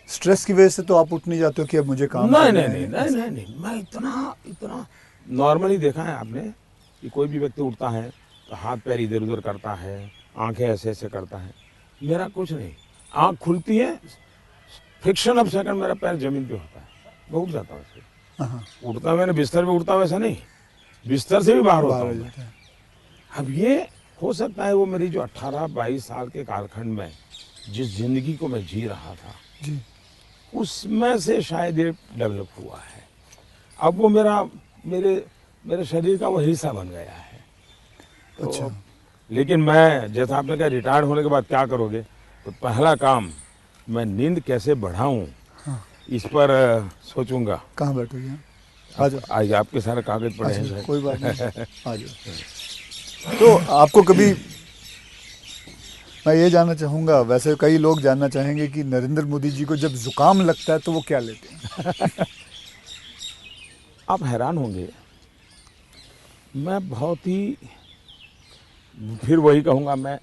स्ट्रेस की वजह से तो आप उठ नहीं जाते हो कि अब मुझे काम नहीं करना नहीं है? नहीं नहीं नहीं, मैं इतना नॉर्मली देखा है आपने कि कोई भी व्यक्ति उठता है तो हाथ पैर इधर उधर करता है, आंखें ऐसे ऐसे करता है। मेरा कुछ नहीं, आंख खुलती है, फ्रिक्शन ऑफ सेकंड मेरा पैर जमीन पे होता है, मैं उठ जाता हूँ उससे। हाँ, उठता मैंने बिस्तर पे उठता वैसा नहीं, बिस्तर से भी बाहर होता बाहर हूँ हो मैं। जाता है। अब ये हो सकता है वो मेरी जो 18-22 साल के कालखंड में जिस जिंदगी को मैं जी रहा था जी। उसमें से शायद ये डेवलप हुआ है। अब वो मेरे शरीर का वो हिस्सा बन गया है। तो अच्छा। लेकिन मैं, जैसा आपने कहा रिटायर होने के बाद क्या करोगे, तो पहला काम मैं नींद कैसे बढ़ाऊं इस पर सोचूंगा। कहाँ बैठोगे आप? आ जाओ। आज आपके सारे कागज पड़े हैं अच्छा, शायद। कोई बात नहीं, आ जाओ। तो आपको कभी, मैं ये जानना चाहूँगा, वैसे कई लोग जानना चाहेंगे कि नरेंद्र मोदी जी को जब जुकाम लगता है तो वो क्या लेते हैं? आप हैरान होंगे, मैं बहुत ही, फिर वही कहूँगा, मैं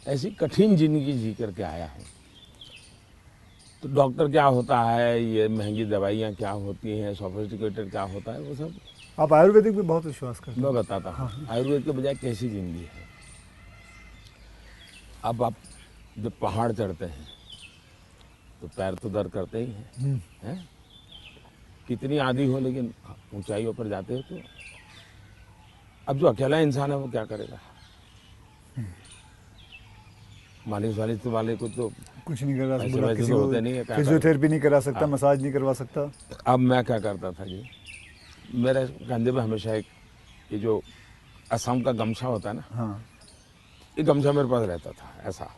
ऐसी कठिन जिंदगी जी करके आया हूँ। तो डॉक्टर क्या होता है, ये महंगी दवाइयाँ क्या होती हैं, सोफिस्टिकेटेड क्या होता है, वो सब आप आयुर्वेदिक पे बहुत विश्वास करते मैं हैं? बताता हूँ। आयुर्वेद के बजाय कैसी जिंदगी है। अब आप जब पहाड़ चढ़ते हैं तो पैर तो दर्द करते ही हैं, कितनी आदि हो, लेकिन ऊंचाइयों पर जाते हो तो अब जो अकेला इंसान है वो क्या करेगा? मालिश वालिश वाले को तो कुछ नहीं कर रहा, पैसे बोला वैसे किसी तो को होते नहीं है, क्या फिजियोथेरेपी नहीं करा सकता, हाँ। मसाज नहीं करवा सकता। अब मैं क्या करता था जी, मेरे कंधे पे हमेशा एक ये जो असम का गमछा होता है ना, हाँ। ये गमछा मेरे पास रहता था ऐसा।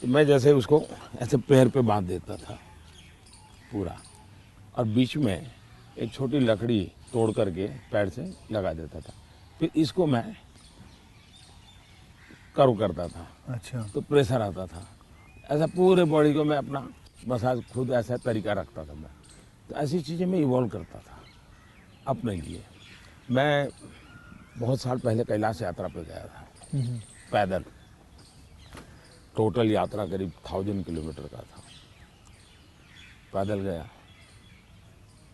तो मैं जैसे उसको ऐसे पैर पे बांध देता था पूरा, और बीच में एक छोटी लकड़ी तोड़ करके पैर से लगा देता था। फिर इसको मैं कर्व करता था अच्छा। तो प्रेशर आता था। ऐसा पूरे बॉडी को मैं अपना मसाज खुद ऐसा तरीका रखता था मैं। तो ऐसी चीज़ें मैं इवॉल्व करता था अपने लिए। मैं बहुत साल पहले कैलाश यात्रा पे गया था पैदल। टोटल यात्रा करीब 1000 किलोमीटर का था। पैदल गया।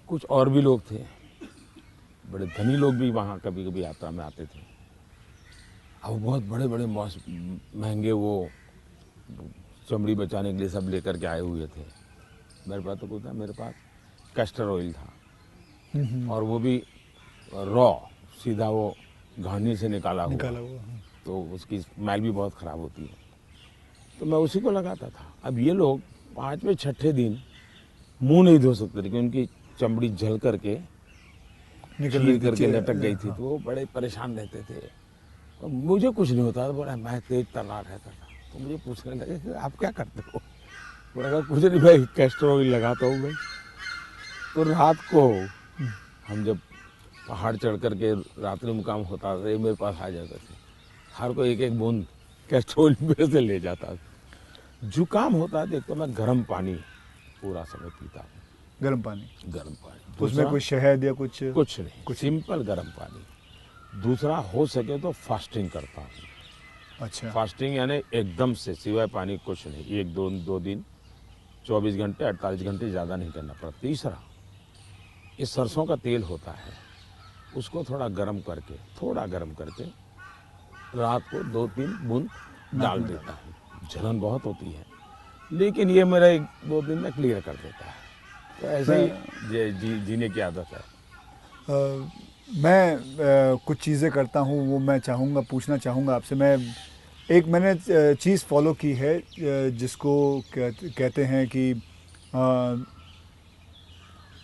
कुछ और भी लोग थे, बड़े धनी लोग भी वहाँ कभी कभी यात्रा में आते थे। अब बहुत बड़े बड़े महंगे वो चमड़ी बचाने के लिए सब लेकर के आए हुए थे। मेरे पास तो कुछ था, मेरे पास कैस्टर ऑयल था, और वो भी रॉ, सीधा वो घानी से निकाला हुआ। हाँ। तो उसकी स्मेल भी बहुत ख़राब होती है, तो मैं उसी को लगाता था। अब ये लोग 5वें 6ठे दिन मुंह नहीं धो सकते थे, क्योंकि उनकी चमड़ी जल करके चीर करके लटक गई थी। तो वो बड़े परेशान रहते थे। तो मुझे कुछ नहीं होता था, बड़ा मैं तेज तर्रार रहता था। तो मुझे पूछने लगे कि आप क्या करते हो? मैंने कहा कुछ नहीं भाई, कैस्टर ऑयल लगाता हूँ मैं। तो रात को हम जब पहाड़ चढ़ करके रात्रि मुकाम होता था, ये मेरे पास आ जाते थे। हर कोई एक एक बूंद कैस्ट्रोल में से ले जाता था। जुकाम होता है तो मैं गर्म पानी पूरा समय पीता हूँ। गर्म पानी, गर्म पानी, उसमें दूसरा कोई शहद या कुछ? कुछ नहीं, सिंपल गर्म पानी। दूसरा, हो सके तो फास्टिंग करता हूँ। अच्छा। फास्टिंग यानी एकदम से सिवाय पानी कुछ नहीं, एक दो दिन 24 घंटे 48 घंटे ज़्यादा नहीं करना पड़ता। तीसरा, ये सरसों का तेल होता है, उसको थोड़ा गर्म करके रात को 2-3 बूंद डाल देता हूँ। जलन बहुत होती है, लेकिन ये मेरा 1-2 दिन में क्लियर कर देता है। तो ऐसे ही जीने की आदत है। मैं कुछ चीज़ें करता हूँ, वो मैं पूछना चाहूँगा आपसे। मैंने चीज़ फॉलो की है जिसको कहते हैं कि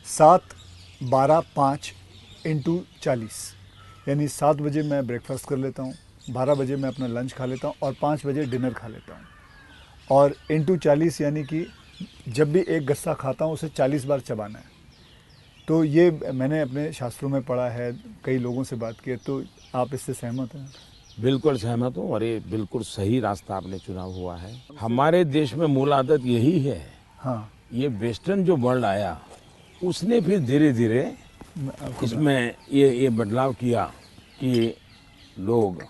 7-12-5 × 40, यानी 7 बजे मैं ब्रेकफास्ट कर लेता हूँ, 12 बजे मैं अपना लंच खा लेता हूँ और 5 बजे डिनर खा लेता हूँ। और × 40 यानी कि जब भी एक गस्सा खाता हूँ उसे 40 बार चबाना है। तो ये मैंने अपने शास्त्रों में पढ़ा है, कई लोगों से बात की है, तो आप इससे सहमत हैं? बिल्कुल सहमत हूँ, और ये बिल्कुल सही रास्ता आपने चुना हुआ है। हमारे देश में मूल आदत यही है। हाँ, ये वेस्टर्न जो वर्ल्ड आया, उसने फिर धीरे धीरे इसमें ये बदलाव किया कि लोग,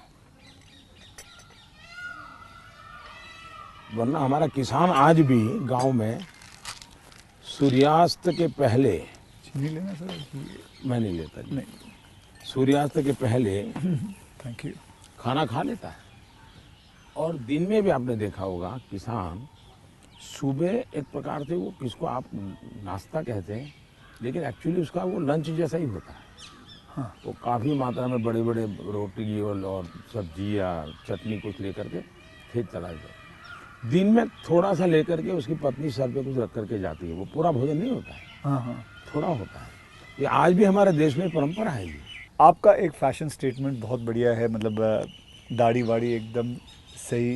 वरना हमारा किसान आज भी गांव में सूर्यास्त के पहले, नहीं लेना सर? मैं नहीं लेता जी, नहीं, सूर्यास्त के पहले थैंक यू। खाना खा लेता है। और दिन में भी आपने देखा होगा, किसान सुबह एक प्रकार से, वो किसको आप नाश्ता कहते हैं, लेकिन एक्चुअली उसका वो लंच जैसा ही होता है। हाँ, वो काफ़ी मात्रा में बड़े बड़े रोटी और सब्जी या चटनी कुछ लेकर के खेत चला जाता है। दिन में थोड़ा सा लेकर के उसकी पत्नी सर पे कुछ रख करके जाती है। वो पूरा भोजन नहीं होता है, हाँ, हाँ। थोड़ा होता है। ये आज भी हमारे देश में परंपरा है ये। आपका एक फैशन स्टेटमेंट बहुत बढ़िया है, मतलब दाढ़ी वाड़ी एकदम सही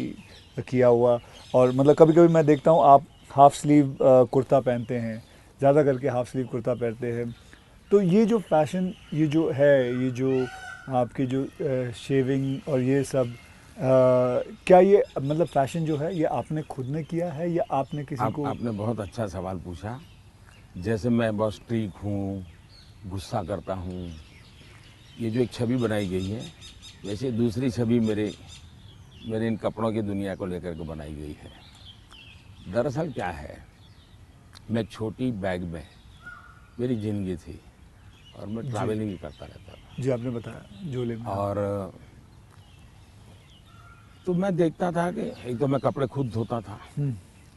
किया हुआ। और मतलब कभी कभी मैं देखता हूँ आप हाफ स्लीव कुर्ता पहनते हैं, ज़्यादा करके हाफ स्लीव कुर्ता पहनते हैं। तो ये जो फैशन, ये जो है, ये जो आपकी जो शेविंग और ये सब, क्या ये मतलब फैशन जो है ये आपने खुद ने किया है या आपने किसी को? आपने बहुत अच्छा सवाल पूछा। जैसे मैं बहुत स्ट्रीक हूँ, गुस्सा करता हूँ, ये जो एक छवि बनाई गई है, वैसे दूसरी छवि मेरे इन कपड़ों की दुनिया को लेकर के बनाई गई है। दरअसल क्या है, मैं छोटी बैग में मेरी ज़िंदगी थी और मैं ट्रैवलिंग करता रहता था। जी, आपने बताया झोले में। और तो मैं देखता था कि एक तो मैं कपड़े खुद धोता था।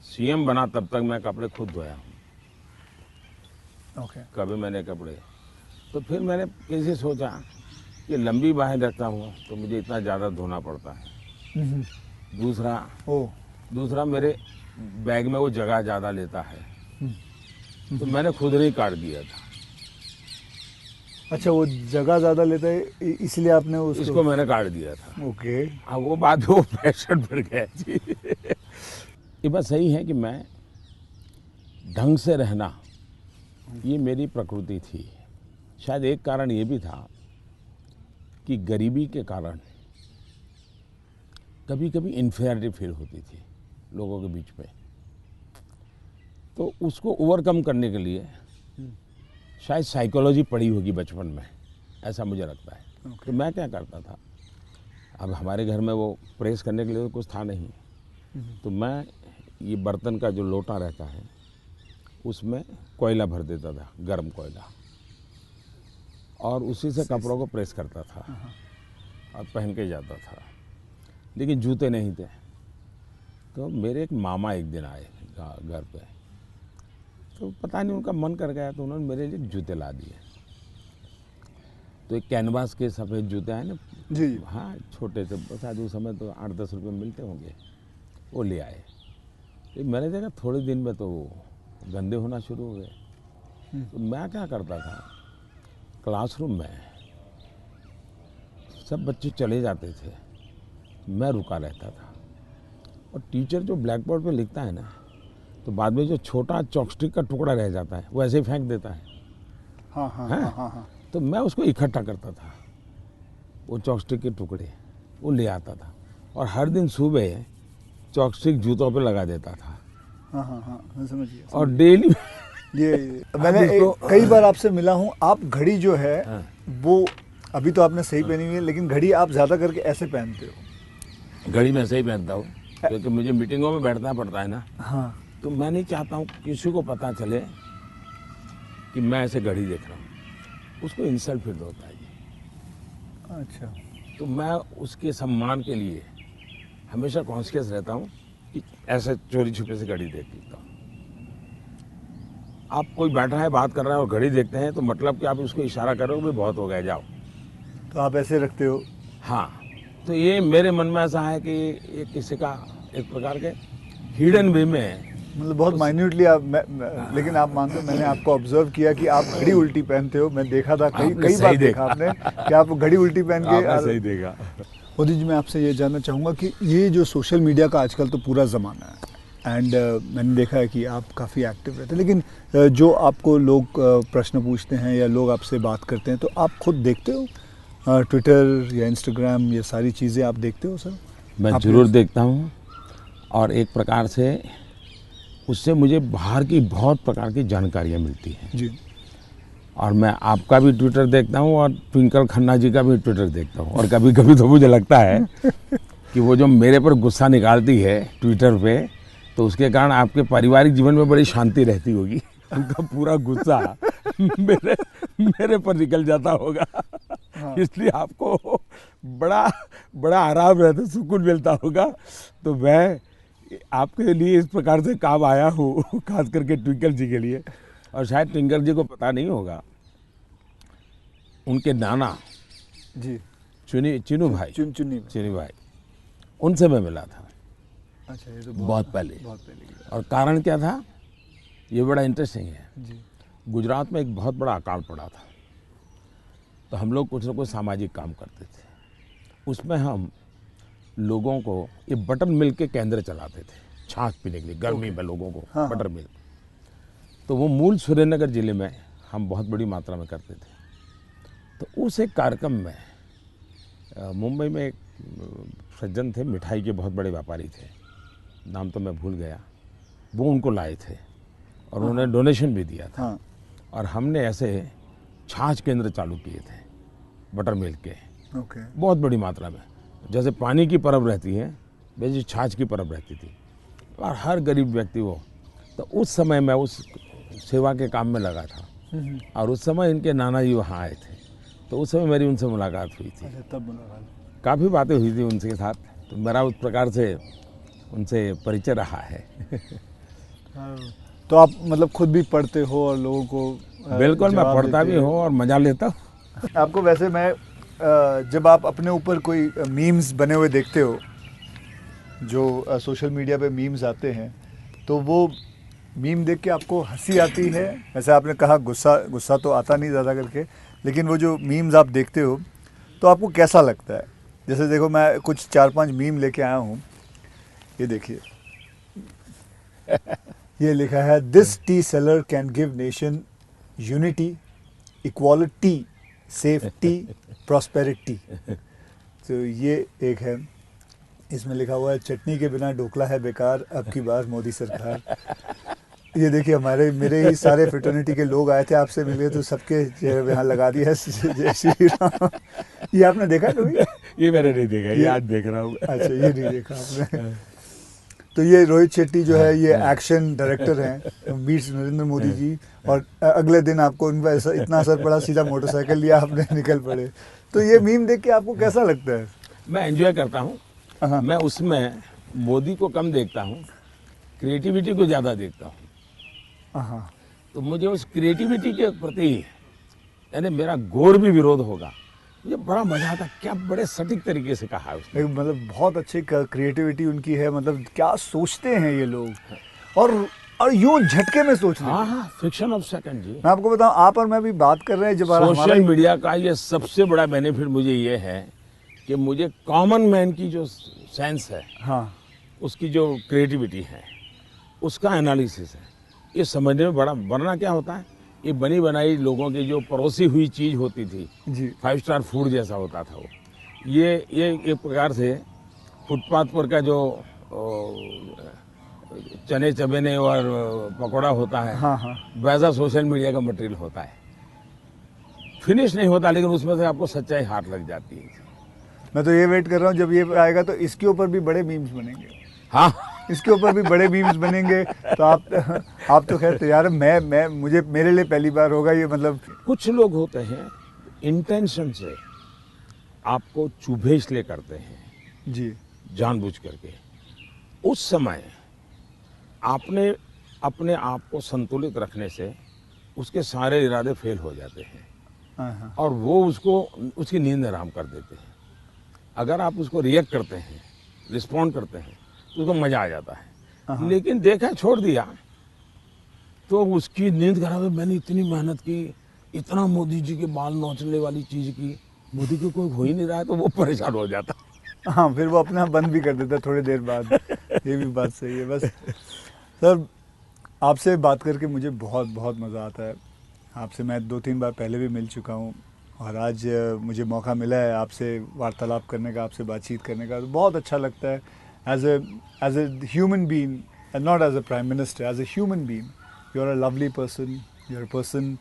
सीएम बना तब तक मैं कपड़े खुद धोया हूँ। ओके। कभी मैंने कपड़े, तो फिर मैंने कैसे सोचा कि लंबी बाहें रखता हूँ तो मुझे इतना ज़्यादा धोना पड़ता है। दूसरा मेरे बैग में वो जगह ज़्यादा लेता है, तो मैंने खुद नहीं काट दिया था। अच्छा, वो जगह ज़्यादा लेता है इसलिए आपने इसको मैंने काट दिया था। ओके। अब वो बात वो फैशन पर गया जी। ये बात सही है कि मैं ढंग से रहना, ये मेरी प्रकृति थी। शायद एक कारण ये भी था कि गरीबी के कारण कभी कभी इन्फीरियरिटी फील होती थी लोगों के बीच में। तो उसको ओवरकम करने के लिए शायद साइकोलॉजी पढ़ी होगी बचपन में, ऐसा मुझे लगता है। तो मैं क्या करता था, अब हमारे घर में वो प्रेस करने के लिए तो कुछ था नहीं, तो मैं ये बर्तन का जो लोटा रहता है उसमें कोयला भर देता था, गर्म कोयला, और उसी से कपड़ों को प्रेस करता था और पहन के जाता था। लेकिन जूते नहीं थे। तो मेरे एक मामा एक दिन आए घर पे, तो पता नहीं उनका मन कर गया, तो उन्होंने मेरे लिए जूते ला दिए। तो एक कैनवास के सफ़ेद जूते हैं ना जी, हाँ, छोटे से, शायद उस समय तो 8-10 रुपये मिलते होंगे, वो ले आए। तो मैंने देखा थोड़े दिन में तो वो गंदे होना शुरू हो गए। तो मैं क्या करता था, क्लासरूम में सब बच्चे चले जाते थे, मैं रुका रहता था, और टीचर जो ब्लैक बोर्ड पे लिखता है ना, तो बाद में जो छोटा चॉपस्टिक का टुकड़ा रह जाता है वो ऐसे ही फेंक देता है। हाँ हाँ हाँ हाँ हाँ। तो मैं उसको इकट्ठा करता था, वो चॉपस्टिक के टुकड़े, वो ले आता था और हर दिन सुबह चॉपस्टिक जूतों पे लगा देता था। हाँ हाँ हाँ, मैं समझ गया। और डेली ये मैंने कई बार आपसे मिला हूँ, आप घड़ी जो है हाँ। वो अभी तो आपने सही पहनी हुई है, लेकिन घड़ी आप ज़्यादा करके ऐसे पहनते हो। घड़ी मैं सही पहनता हूँ क्योंकि मुझे मीटिंगों में बैठना पड़ता है ना, हाँ, तो मैं नहीं चाहता हूँ किसी को पता चले कि मैं ऐसे घड़ी देख रहा हूँ, उसको इंसल्ट फील होता है जी। अच्छा। तो मैं उसके सम्मान के लिए हमेशा कॉन्शियस रहता हूँ कि ऐसे चोरी छुपे से घड़ी देख लेता हूँ। आप कोई बैठा है बात कर रहा है और घड़ी देखते हैं तो मतलब कि आप उसको इशारा करो भी बहुत हो गया जाओ। तो आप ऐसे रखते हो। हाँ, तो ये मेरे मन में ऐसा है कि ये किसी का एक प्रकार के हिडन वे में है। मतलब बहुत माइन्यूटली आप लेकिन आप मानते हो, मैंने आपको ऑब्जर्व किया कि आप घड़ी उल्टी पहनते हो। मैं देखा था कई बार देखा आपने कि आप घड़ी उल्टी पहन के। आपने सही देखा। मोदी जी, मैं आपसे ये जानना चाहूँगा कि ये जो सोशल मीडिया का आजकल तो पूरा ज़माना है एंड मैंने देखा है कि आप काफ़ी एक्टिव रहते हैं, लेकिन जो आपको लोग प्रश्न पूछते हैं या लोग आपसे बात करते हैं, तो आप खुद देखते हो ट्विटर या इंस्टाग्राम, ये सारी चीज़ें आप देखते हो सर? मैं ज़रूर देखता हूँ और एक प्रकार से उससे मुझे बाहर की बहुत प्रकार की जानकारियाँ मिलती हैं जी। और मैं आपका भी ट्विटर देखता हूँ और ट्विंकल खन्ना जी का भी ट्विटर देखता हूँ। और कभी कभी तो मुझे लगता है कि वो जो मेरे पर गुस्सा निकालती है ट्विटर पे, तो उसके कारण आपके पारिवारिक जीवन में बड़ी शांति रहती होगी। उनका पूरा गुस्सा मेरे पर निकल जाता होगा। हाँ। इसलिए आपको बड़ा आराम रहता, सुकून मिलता होगा। तो मैं आपके लिए इस प्रकार से काम आया हूँ, खास करके ट्विंकल जी के लिए। और शायद ट्विंकल जी को पता नहीं होगा, उनके नाना जी चिनू भाई, चिनू भाई, उनसे मैं मिला था। अच्छा, ये तो बहुत पहले। की बात। और कारण क्या था, ये बड़ा इंटरेस्टिंग है जी। गुजरात में एक बहुत बड़ा अकाल पड़ा था, तो हम लोग कुछ न कुछ सामाजिक काम करते थे। उसमें हम लोगों को ये बटर मिल्क के केंद्र चलाते थे, छाछ पीने के लिए गर्मी में लोगों को। हाँ, बटर मिल्क, तो वो मूल सुरेंद्रनगर जिले में हम बहुत बड़ी मात्रा में करते थे। तो उस एक कार्यक्रम में मुंबई में एक सज्जन थे, मिठाई के बहुत बड़े व्यापारी थे, नाम तो मैं भूल गया, वो उनको लाए थे और उन्होंने डोनेशन भी दिया था। और हमने ऐसे छाछ केंद्र चालू किए थे बटर मिल्क के, बहुत बड़ी मात्रा में। जैसे पानी की परब रहती है वैसे छाछ की परब रहती थी और हर गरीब व्यक्ति वो। तो उस समय मैं उस सेवा के काम में लगा था और उस समय इनके नाना जी वहाँ आए थे, तो उस समय मेरी उनसे मुलाकात हुई थी। तब मुलाकात, काफ़ी बातें हुई थी उनके साथ, तो मेरा उस प्रकार से उनसे परिचय रहा है। तो आप मतलब खुद भी पढ़ते हो और लोगों को? बिल्कुल, मैं पढ़ता भी हूँ और मज़ा लेता हूँ। आपको वैसे मैं जब आप अपने ऊपर कोई मीम्स बने हुए देखते हो, जो सोशल मीडिया पे मीम्स आते हैं, तो वो मीम देख के आपको हंसी आती है? वैसे आपने कहा गुस्सा तो आता नहीं ज़्यादा करके, लेकिन वो जो मीम्स आप देखते हो तो आपको कैसा लगता है? जैसे देखो, मैं कुछ 4-5 मीम लेके आया हूँ, ये देखिए। ये लिखा है, this T seller can give nation unity, equality, safety, prosperity. तो ये एक है। इसमें लिखा हुआ है, चटनी के बिना ढोकला है बेकार, अब की बार मोदी सरकार। ये देखिए, मेरे ही सारे फ्रेटर्निटी के लोग आए थे, आपसे मिले तो सबके चेहरे पे यहाँ लगा दिया है जय श्री राम। ये आपने देखा कभी? ये मैंने नहीं देखा, ये आज देख रहा हूँ। अच्छा, ये नहीं देखा आपने? तो ये रोहित शेट्टी जो है, ये एक्शन डायरेक्टर हैं, मीट्स नरेंद्र मोदी जी, और अगले दिन आपको उन पर इतना असर पड़ा, सीधा मोटरसाइकिल लिया आपने, निकल पड़े। तो ये मीम देख के आपको कैसा लगता है? मैं एंजॉय करता हूँ। मैं उसमें मोदी को कम देखता हूँ, क्रिएटिविटी को ज़्यादा देखता हूँ। तो मुझे उस क्रिएटिविटी के प्रति, यानी मेरा घोर भी विरोध होगा, मुझे बड़ा मजा आता। क्या बड़े सटीक तरीके से कहा उसने। मतलब बहुत अच्छी क्रिएटिविटी उनकी है, मतलब क्या सोचते हैं ये लोग, और यूं झटके में सोचते हैं। हाँ, फ्रिक्शन ऑफ सेकंड जी। मैं आपको बताऊं, आप और मैं भी बात कर रहे हैं, जब सोशल मीडिया का ये सबसे बड़ा बेनिफिट मुझे ये है कि मुझे कॉमन मैन की जो सेंस है, हाँ, उसकी जो क्रिएटिविटी है, उसका एनालिसिस है, ये समझने में बड़ा। वरना क्या होता है, ये बनी बनाई लोगों की जो परोसी हुई चीज़ होती थी जी, 5 स्टार फूड जैसा होता था वो, ये एक प्रकार से फुटपाथ पर का जो चने चबेने और पकौड़ा होता है, हाँ हाँ। वैसा सोशल मीडिया का मटेरियल होता है। फिनिश नहीं होता, लेकिन उसमें से आपको सच्चाई हाथ लग जाती है। मैं तो ये वेट कर रहा हूँ जब ये आएगा तो इसके ऊपर भी बड़े मीम्स बनेंगे। हाँ, इसके ऊपर भी बड़े मीम्स बनेंगे। तो आप तो खैर तैयार है। मैं मुझे मेरे लिए पहली बार होगा ये, मतलब। कुछ लोग होते हैं इंटेंशन से आपको चुभे इसलिए करते हैं, जी। जानबूझ करके। उस समय आपने अपने आप को संतुलित रखने से उसके सारे इरादे फेल हो जाते हैं हाँ हाँ। और वो उसकी नींद हराम कर देते हैं। अगर आप उसको रिएक्ट करते हैं, रिस्पॉन्ड करते हैं, तो उसको मजा आ जाता है। लेकिन देखा छोड़ दिया तो उसकी नींद खराब है। मैंने इतनी मेहनत की, इतना मोदी जी के बाल नोचने वाली चीज की, मोदी को कोई हो ही नहीं रहा है, तो वो परेशान हो जाता। हाँ, फिर वो अपना बंद भी कर देता है थोड़ी देर बाद। ये भी बात सही है। बस सर, आपसे बात करके मुझे बहुत बहुत मज़ा आता है। आपसे मैं 2-3 बार पहले भी मिल चुका हूँ और आज मुझे मौका मिला है आपसे वार्तालाप करने का, आपसे बातचीत करने का। तो बहुत अच्छा लगता है as a human being, and not as a prime minister, as a human being. You are a lovely person, you are a person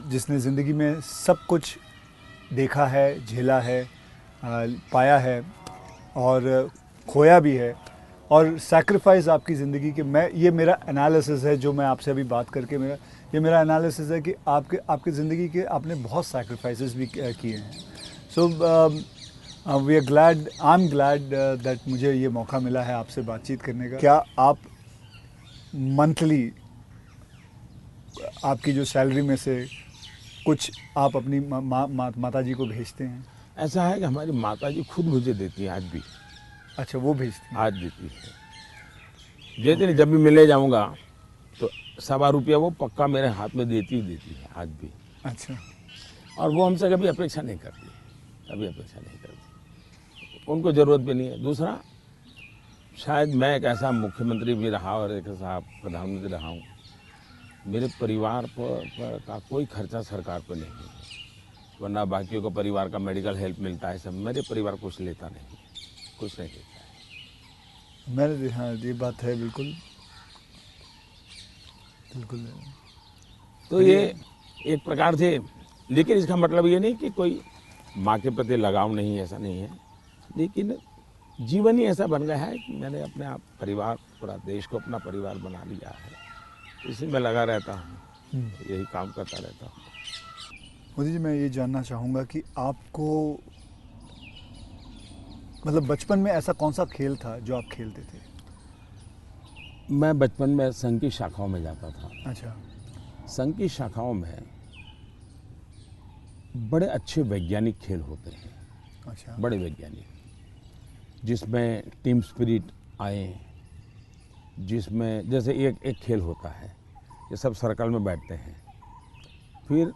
जिसने ज़िंदगी में सब कुछ देखा है, झेला है, पाया है और खोया भी है, और सैक्रिफाइस आपकी ज़िंदगी के। ये मेरा एनालिसिस है जो मैं आपसे अभी बात करके ये मेरा एनालिसिस है कि आपकी ज़िंदगी के आपने बहुत सैक्रिफाइसेस भी किए हैं। So we are glad, I am glad that मुझे ये मौका मिला है आपसे बातचीत करने का। क्या आप मंथली आपकी जो सैलरी में से कुछ आप अपनी माता जी को भेजते हैं? ऐसा है कि हमारी माता जी खुद मुझे देती हैं आज भी। अच्छा, वो भेजती हैं? आज देती है। देती नहीं, जब भी मिलने जाऊंगा तो ₹1.25 वो पक्का मेरे हाथ में देती है आज भी। अच्छा। और वो हमसे कभी अपेक्षा नहीं करती, कभी अपेक्षा नहीं करती। उनको ज़रूरत भी नहीं है। दूसरा, शायद मैं एक ऐसा मुख्यमंत्री भी रहा और एक ऐसा प्रधानमंत्री रहा हूँ, मेरे परिवार पर का कोई खर्चा सरकार पर नहीं है। वरना बाकियों को परिवार का मेडिकल हेल्प मिलता है सब, मेरे परिवार कुछ लेता नहीं, कुछ नहीं लेता है। मैंने, हाँ, ये बात है बिल्कुल बिल्कुल। तो ये एक प्रकार से, लेकिन इसका मतलब ये नहीं कि कोई माँ के प्रति लगाव नहीं है, ऐसा नहीं है। लेकिन जीवन ही ऐसा बन गया है कि मैंने अपने आप परिवार, पूरा देश को अपना परिवार बना लिया है, इसी में लगा रहता हूँ, यही काम करता रहता हूँ। मोदी जी, मैं ये जानना चाहूँगा कि आपको, मतलब बचपन में ऐसा कौन सा खेल था जो आप खेलते थे? मैं बचपन में संघ की शाखाओं में जाता था। अच्छा। संघ की शाखाओं में बड़े अच्छे वैज्ञानिक खेल होते हैं। अच्छा। बड़े वैज्ञानिक, जिसमें टीम स्पिरिट आए, जिसमें जैसे एक खेल होता है, ये सब सर्कल में बैठते हैं, फिर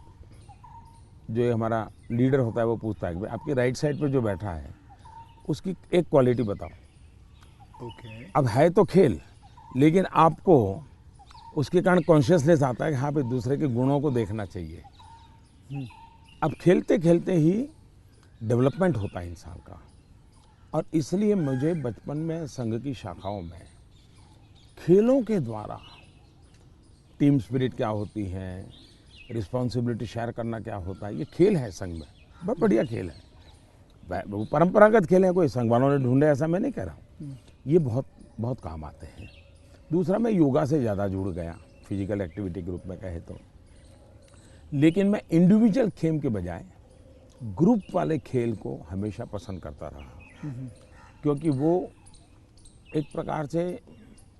जो ये हमारा लीडर होता है वो पूछता है कि आपकी राइट साइड पे जो बैठा है उसकी एक क्वालिटी बताओ। ओके। अब है तो खेल, लेकिन आपको उसके कारण कॉन्शियसनेस आता है कि हाँ भाई दूसरे के गुणों को देखना चाहिए। अब खेलते खेलते ही डेवलपमेंट होता है इंसान का, और इसलिए मुझे बचपन में संघ की शाखाओं में खेलों के द्वारा टीम स्पिरिट क्या होती है, रिस्पॉन्सिबिलिटी शेयर करना क्या होता है, ये खेल है संघ में, बहुत बढ़िया खेल है। वो परंपरागत खेल है, कोई संघ वालों ने ढूंढे ऐसा मैं नहीं कह रहा हूँ, ये बहुत बहुत काम आते हैं। दूसरा, मैं योगा से ज़्यादा जुड़ गया, फिजिकल एक्टिविटी के रूप में कहे तो। लेकिन मैं इंडिविजुअल खेल के बजाय ग्रुप वाले खेल को हमेशा पसंद करता रहा, क्योंकि वो एक प्रकार से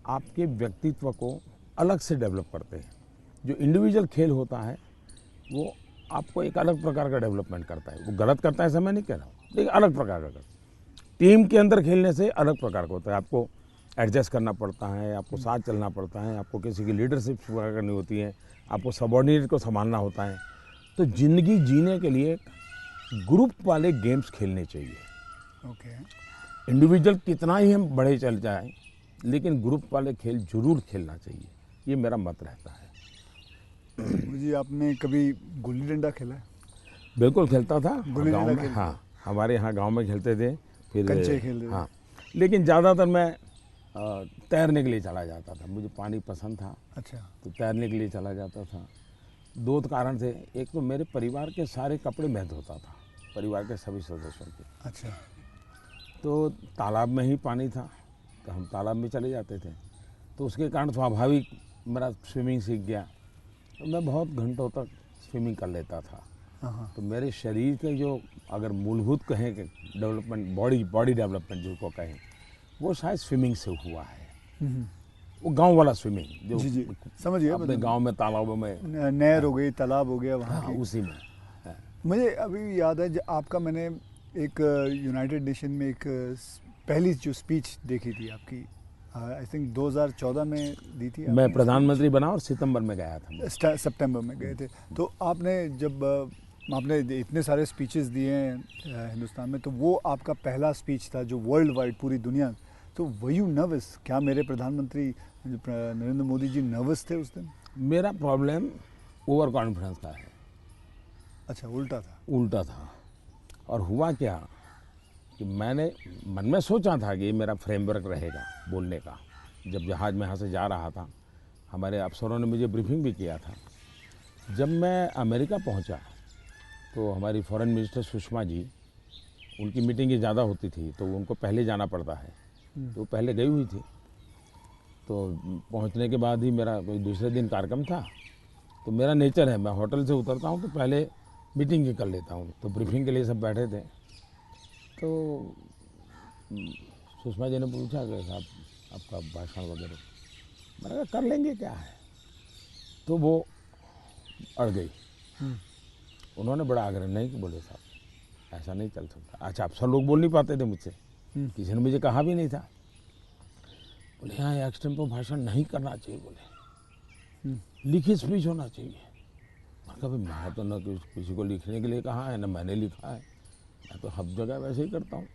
आपके व्यक्तित्व को अलग से डेवलप करते हैं। जो इंडिविजुअल खेल होता है वो आपको एक अलग प्रकार का डेवलपमेंट करता है। वो गलत करता है ऐसा मैं नहीं कह रहा हूँ, लेकिन अलग प्रकार का। टीम के अंदर खेलने से अलग प्रकार का होता है, आपको एडजस्ट करना पड़ता है, आपको साथ चलना पड़ता है, आपको किसी की लीडरशिप करनी होती है, आपको सबॉर्डिनेट को संभालना होता है। तो ज़िंदगी जीने के लिए ग्रुप वाले गेम्स खेलने चाहिए। ओके। इंडिविजुअल कितना ही हम बड़े चल जाएं, लेकिन ग्रुप वाले खेल जरूर खेलना चाहिए, ये मेरा मत रहता है। जी, आपने कभी गुल्ली डंडा खेला है? बिल्कुल खेलता था गुल्ली गाँव डंडा में। खेलते? हाँ हमारे यहाँ गांव में खेलते थे, फिर कंचे खेलते थे। हाँ, लेकिन ज़्यादातर मैं तैरने के लिए चला जाता था, मुझे पानी पसंद था, अच्छा। तो तैरने के लिए चला जाता था। दो कारण थे, एक तो मेरे परिवार के सारे कपड़े मैं धोता था, परिवार के सभी सदस्यों के। अच्छा। तो तालाब में ही पानी था, तो हम तालाब में चले जाते थे, तो उसके कारण स्वाभाविक मेरा स्विमिंग सीख गया, तो मैं बहुत घंटों तक स्विमिंग कर लेता था। हाँ। तो मेरे शरीर के जो अगर मूलभूत कहें कि डेवलपमेंट, बॉडी डेवलपमेंट जिसको कहें, वो शायद स्विमिंग से हुआ है। वो गांव वाला स्विमिंग जो जी समझ गया। अपने गांव में तालाबों में, नहर हो गई, तालाब हो गया वहाँ हाँ, की। उसी में। मुझे अभी याद है आपका, मैंने एक यूनाइटेड नेशन में एक पहली जो स्पीच देखी थी आपकी, आई थिंक 2014 में दी थी मैं प्रधानमंत्री बना और सितंबर में गया था। सितंबर में गए थे। तो आपने जब आपने इतने सारे स्पीचेस दिए हैं हिंदुस्तान में, तो वो आपका पहला स्पीच था जो वर्ल्ड वाइड पूरी दुनिया। तो वर यू नर्वस? क्या मेरे प्रधानमंत्री नरेंद्र मोदी जी नर्वस थे उस दिन? मेरा प्रॉब्लम ओवर कॉन्फिडेंस का है। अच्छा, उल्टा था? उल्टा था। और हुआ क्या कि मैंने मन में सोचा था कि ये मेरा फ्रेमवर्क रहेगा बोलने का। जब जहाज़ में यहाँ से जा रहा था, हमारे अफसरों ने मुझे ब्रीफिंग भी किया था। जब मैं अमेरिका पहुँचा तो हमारी फॉरेन मिनिस्टर सुषमा जी, उनकी मीटिंगें ज़्यादा होती थी, तो उनको पहले जाना पड़ता है, तो पहले गई हुई थी। तो पहुँचने के बाद ही मेरा कोई दूसरे दिन कार्यक्रम था, तो मेरा नेचर है, मैं होटल से उतरता हूँ तो पहले मीटिंग ही कर लेता हूँ। तो ब्रीफिंग के लिए सब बैठे थे, तो सुषमा जी ने पूछा कि साहब आपका भाषण वगैरह, मैंने कहा कर लेंगे, क्या है। तो वो अड़ गई। उन्होंने बड़ा आग्रह नहीं कि बोले साहब ऐसा नहीं चल सकता। अच्छा, अफसर लोग बोल नहीं पाते थे मुझसे, किसी ने मुझे कहा भी नहीं था। बोले यहाँ एक्सटेम्पो भाषण नहीं करना चाहिए, बोले लिखित स्पीच होना चाहिए। मैंने कहा मैं तो न किसी को लिखने के लिए कहा है, न मैंने लिखा है, मैं तो हर जगह वैसे ही करता हूँ।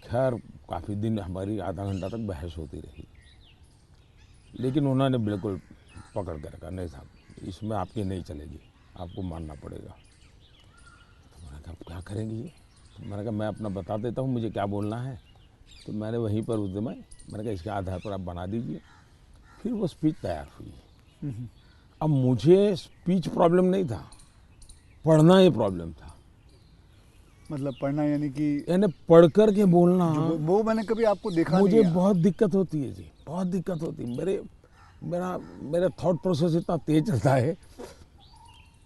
खैर काफ़ी दिन हमारी आधा घंटा तक बहस होती रही, लेकिन उन्होंने बिल्कुल पकड़ कर कहा नहीं साहब इसमें आपकी नहीं चलेगी, आपको मानना पड़ेगा। तो मैंने कहा क्या करेंगे ये? तो मैंने कहा मैं अपना बता देता हूँ मुझे क्या बोलना है। तो मैंने वहीं पर उस समय मैंने कहा इसके आधार पर आप बना दीजिए। फिर वो स्पीच तैयार हुई। अब मुझे स्पीच प्रॉब्लम नहीं था, पढ़ना ही प्रॉब्लम था। मतलब पढ़ना यानी पढ़ कर के बोलना, वो मैंने कभी आपको देखा मुझे नहीं। बहुत दिक्कत होती है जी, बहुत दिक्कत होती है। मेरा थॉट प्रोसेस इतना तेज चलता है।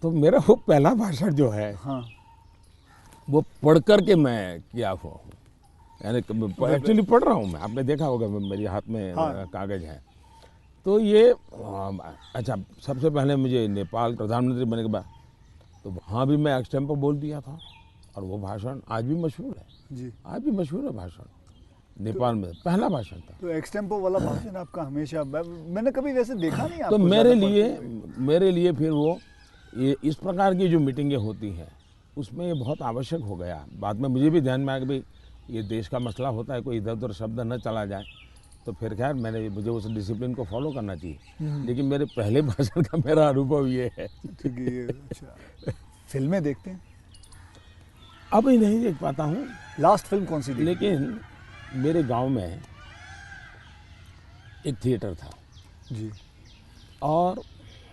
तो मेरा वो पहला भाषण जो है, हाँ, वो पढ़ कर के मैं किया हुआ हूँ, यानी एक्चुअली पढ़ रहा हूँ मैं। आपने देखा होगा मेरे हाथ में कागज है। तो ये अच्छा, सबसे पहले मुझे नेपाल प्रधानमंत्री बनने के बाद तो वहाँ भी मैं एक्सटेम्पो बोल दिया था, और वो भाषण आज भी मशहूर है जी। आज भी मशहूर है भाषण। नेपाल में पहला भाषण था। तो एक्सटेम्पो वाला भाषण आपका हमेशा, मैंने कभी वैसे देखा नहीं तो आपको। मेरे लिए फिर वो ये इस प्रकार की जो मीटिंगें होती हैं उसमें ये बहुत आवश्यक हो गया। बाद में मुझे भी ध्यान में आया कि भाई ये देश का मसला होता है, कोई इधर उधर शब्द न चला जाए। तो फिर खैर मुझे उस डिसिप्लिन को फॉलो करना चाहिए। लेकिन मेरे पहले भाषण का मेरा अनुभव ये है। ठीक है, ये अच्छा। फिल्में देखते हैं? अभी नहीं देख पाता हूँ। लास्ट फिल्म कौन सी देखी? लेकिन मेरे गांव में एक थिएटर था जी। और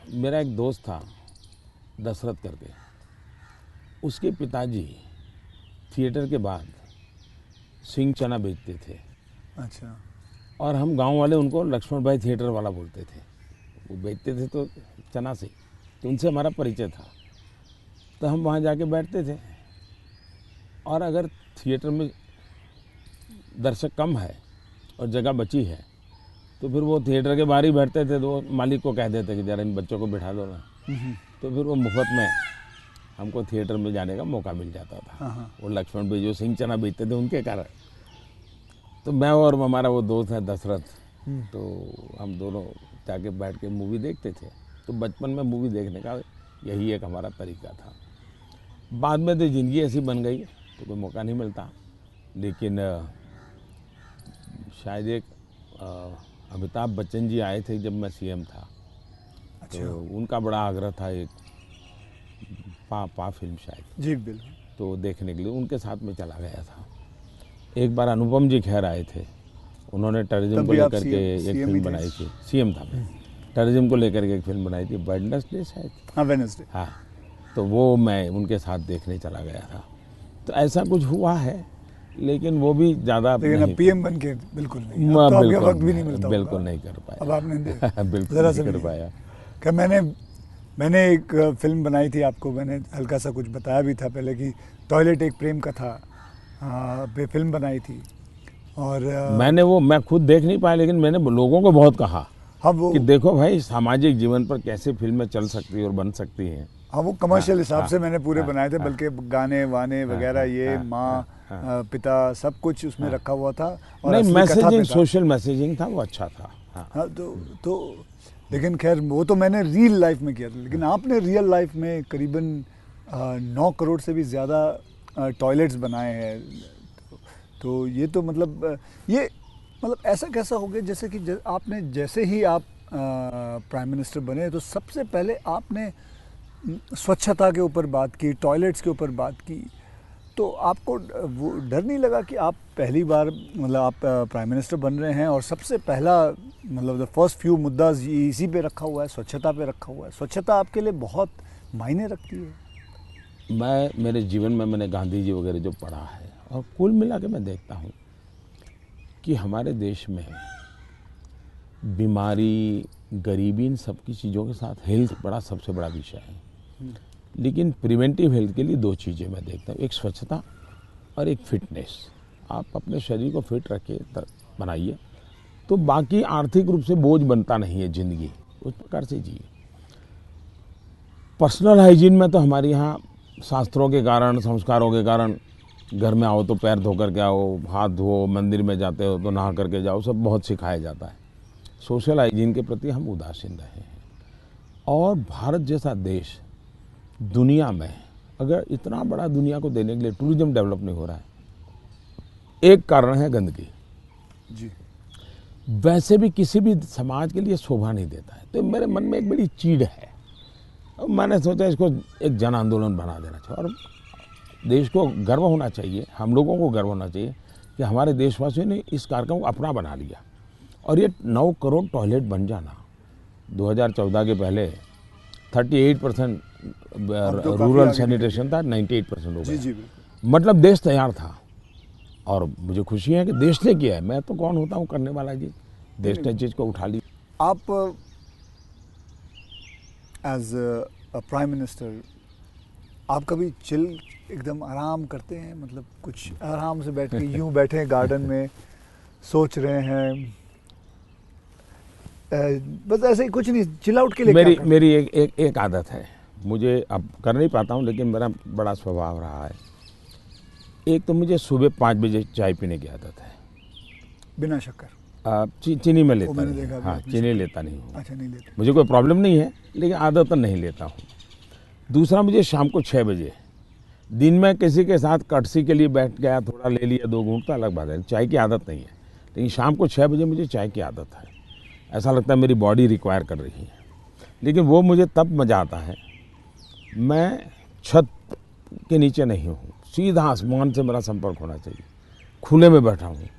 मेरा एक दोस्त था दशरथ करके, उसके पिताजी थिएटर के बाद सिंह चना बेचते थे। अच्छा। और हम गांव वाले उनको लक्ष्मण भाई थिएटर वाला बोलते थे। वो बेचते थे तो चना से, तो उनसे हमारा परिचय था। तो हम वहाँ जाके बैठते थे, और अगर थिएटर में दर्शक कम है और जगह बची है तो फिर वो थिएटर के बाहर ही बैठते थे। तो वो मालिक को कह देते कि ज़रा इन बच्चों को बिठा दो ना। तो फिर वो मुफ्त में हमको थिएटर में जाने का मौका मिल जाता था। वो लक्ष्मण भाई जो सिंह चना बेचते थे उनके कारण। तो मैं और हमारा वो दोस्त है दशरथ, तो हम दोनों जाके बैठ के मूवी देखते थे। तो बचपन में मूवी देखने का यही एक हमारा तरीका था। बाद में तो ज़िंदगी ऐसी बन गई तो कोई मौका नहीं मिलता। लेकिन शायद एक अमिताभ बच्चन जी आए थे जब मैं सीएम था। अच्छा। तो उनका बड़ा आग्रह था एक पा फिल्म शायद। जी बिल्कुल। तो देखने के लिए उनके साथ में चला गया था। एक बार अनुपम जी खेर आए थे, उन्होंने टेररिज्म को लेकर के एक फिल्म बनाई थी, सीएम था मैं, टेररिज्म को लेकर के एक फिल्म बनाई थी, वेडनेसडे शायद, हाँ वेडनेसडे, हाँ, तो वो मैं उनके साथ देखने चला गया था। तो ऐसा कुछ हुआ है, लेकिन वो भी ज़्यादा लेकिन अब पीएम बन के बिल्कुल नहीं, अब तो आपके वक्त भी नहीं मिलता, बिल्कुल नहीं कर पाया, अब आपने बिल्कुल ज़रा नहीं सा कर पाया। कि मैंने एक फिल्म बनाई थी, आपको मैंने हल्का सा कुछ बताया भी था पहले कि टॉयलेट एक प्रेम कथा पे फिल्म बनाई थी, और मैं खुद देख नहीं पाया, लेकिन मैंने लोगों को बहुत कहा हाँ वो कि देखो भाई सामाजिक जीवन पर कैसे फिल्में चल सकती है और बन सकती हैं। हाँ वो कमर्शियल हिसाब से मैंने पूरे बनाए थे, बल्कि गाने वाने वगैरह ये माँ पिता सब कुछ उसमें रखा हुआ था, और नहीं, असली कथा पे मैसेजिंग, था। सोशल मैसेजिंग था, वो अच्छा था। हाँ तो लेकिन खैर वो तो मैंने रियल लाइफ में किया था, लेकिन आपने रियल लाइफ में करीबन 9 करोड़ से भी ज़्यादा टॉयलेट्स बनाए हैं, तो ये तो मतलब ऐसा कैसा हो गया जैसे कि आपने जैसे ही आप प्राइम मिनिस्टर बने तो सबसे पहले आपने स्वच्छता के ऊपर बात की, टॉयलेट्स के ऊपर बात की, तो आपको वो डर नहीं लगा कि आप पहली बार मतलब आप प्राइम मिनिस्टर बन रहे हैं और सबसे पहला मतलब द फर्स्ट फ्यू मुद्दा इसी पे रखा हुआ है, स्वच्छता पे रखा हुआ है, स्वच्छता आपके लिए बहुत मायने रखती है? मैं मेरे जीवन में मैंने गांधी जी वगैरह जो पढ़ा है, और कुल मिला के मैं देखता हूँ कि हमारे देश में बीमारी, गरीबी, इन सब की चीज़ों के साथ हेल्थ बड़ा सबसे बड़ा विषय है। लेकिन प्रिवेंटिव हेल्थ के लिए 2 चीज़ें मैं देखता हूँ, एक स्वच्छता और एक फिटनेस। आप अपने शरीर को फिट रखिए, बनाइए, तो बाकी आर्थिक रूप से बोझ बनता नहीं है ज़िंदगी, उस प्रकार से जिए। पर्सनल हाइजीन में तो हमारे यहाँ शास्त्रों के कारण, संस्कारों के कारण, घर में आओ तो पैर धो करके आओ, हाथ धो, मंदिर में जाते हो तो नहा करके जाओ, सब बहुत सिखाया जाता है। सोशल हाइजीन के प्रति हम उदासीन रहे हैं। और भारत जैसा देश दुनिया में, अगर इतना बड़ा दुनिया को देने के लिए टूरिज्म डेवलप नहीं हो रहा है, एक कारण है गंदगी जी। वैसे भी किसी भी समाज के लिए शोभा नहीं देता है। तो मेरे मन में एक बड़ी चीड़ है, और मैंने सोचा इसको एक जन आंदोलन बना देना चाहिए, और देश को गर्व होना चाहिए, हम लोगों को गर्व होना चाहिए कि हमारे देशवासियों ने इस कार्यक्रम को अपना बना लिया। और ये 9 करोड़ टॉयलेट बन जाना, 2014 के पहले 38% रूरल सैनिटेशन था, 98% हो गया। जी, मतलब देश तैयार था, और मुझे खुशी है कि देश ने किया है। मैं तो कौन होता हूँ करने वाला जी, देश ने चीज़ को उठा ली। आप एज अ प्राइम मिनिस्टर आप कभी चिल एकदम आराम करते हैं, मतलब कुछ आराम से बैठ के यूं बैठे हैं गार्डन में सोच रहे हैं, बस ऐसे ही कुछ नहीं, चिल आउट के लिए मेरी एक आदत है, मुझे अब कर नहीं पाता हूँ, लेकिन मेरा बड़ा स्वभाव रहा है। एक तो मुझे सुबह 5 बजे चाय पीने की आदत है, बिना शक्कर। चीनी में लेता नहीं, हाँ चीनी लेता नहीं हूँ। अच्छा, नहीं लेते? मुझे कोई प्रॉब्लम नहीं है, लेकिन आदत नहीं लेता हूँ। दूसरा, मुझे शाम को 6 बजे, दिन में किसी के साथ कटसी के लिए बैठ गया, थोड़ा ले लिया 2 घूंट, तो अलग बात है, चाय की आदत नहीं है। लेकिन शाम को 6 बजे मुझे चाय की आदत है, ऐसा लगता है मेरी बॉडी रिक्वायर कर रही है। लेकिन वो मुझे तब मज़ा आता है, मैं छत के नीचे नहीं हूँ, सीधा आसमान से मेरा संपर्क होना चाहिए, खुले में बैठा हूँ,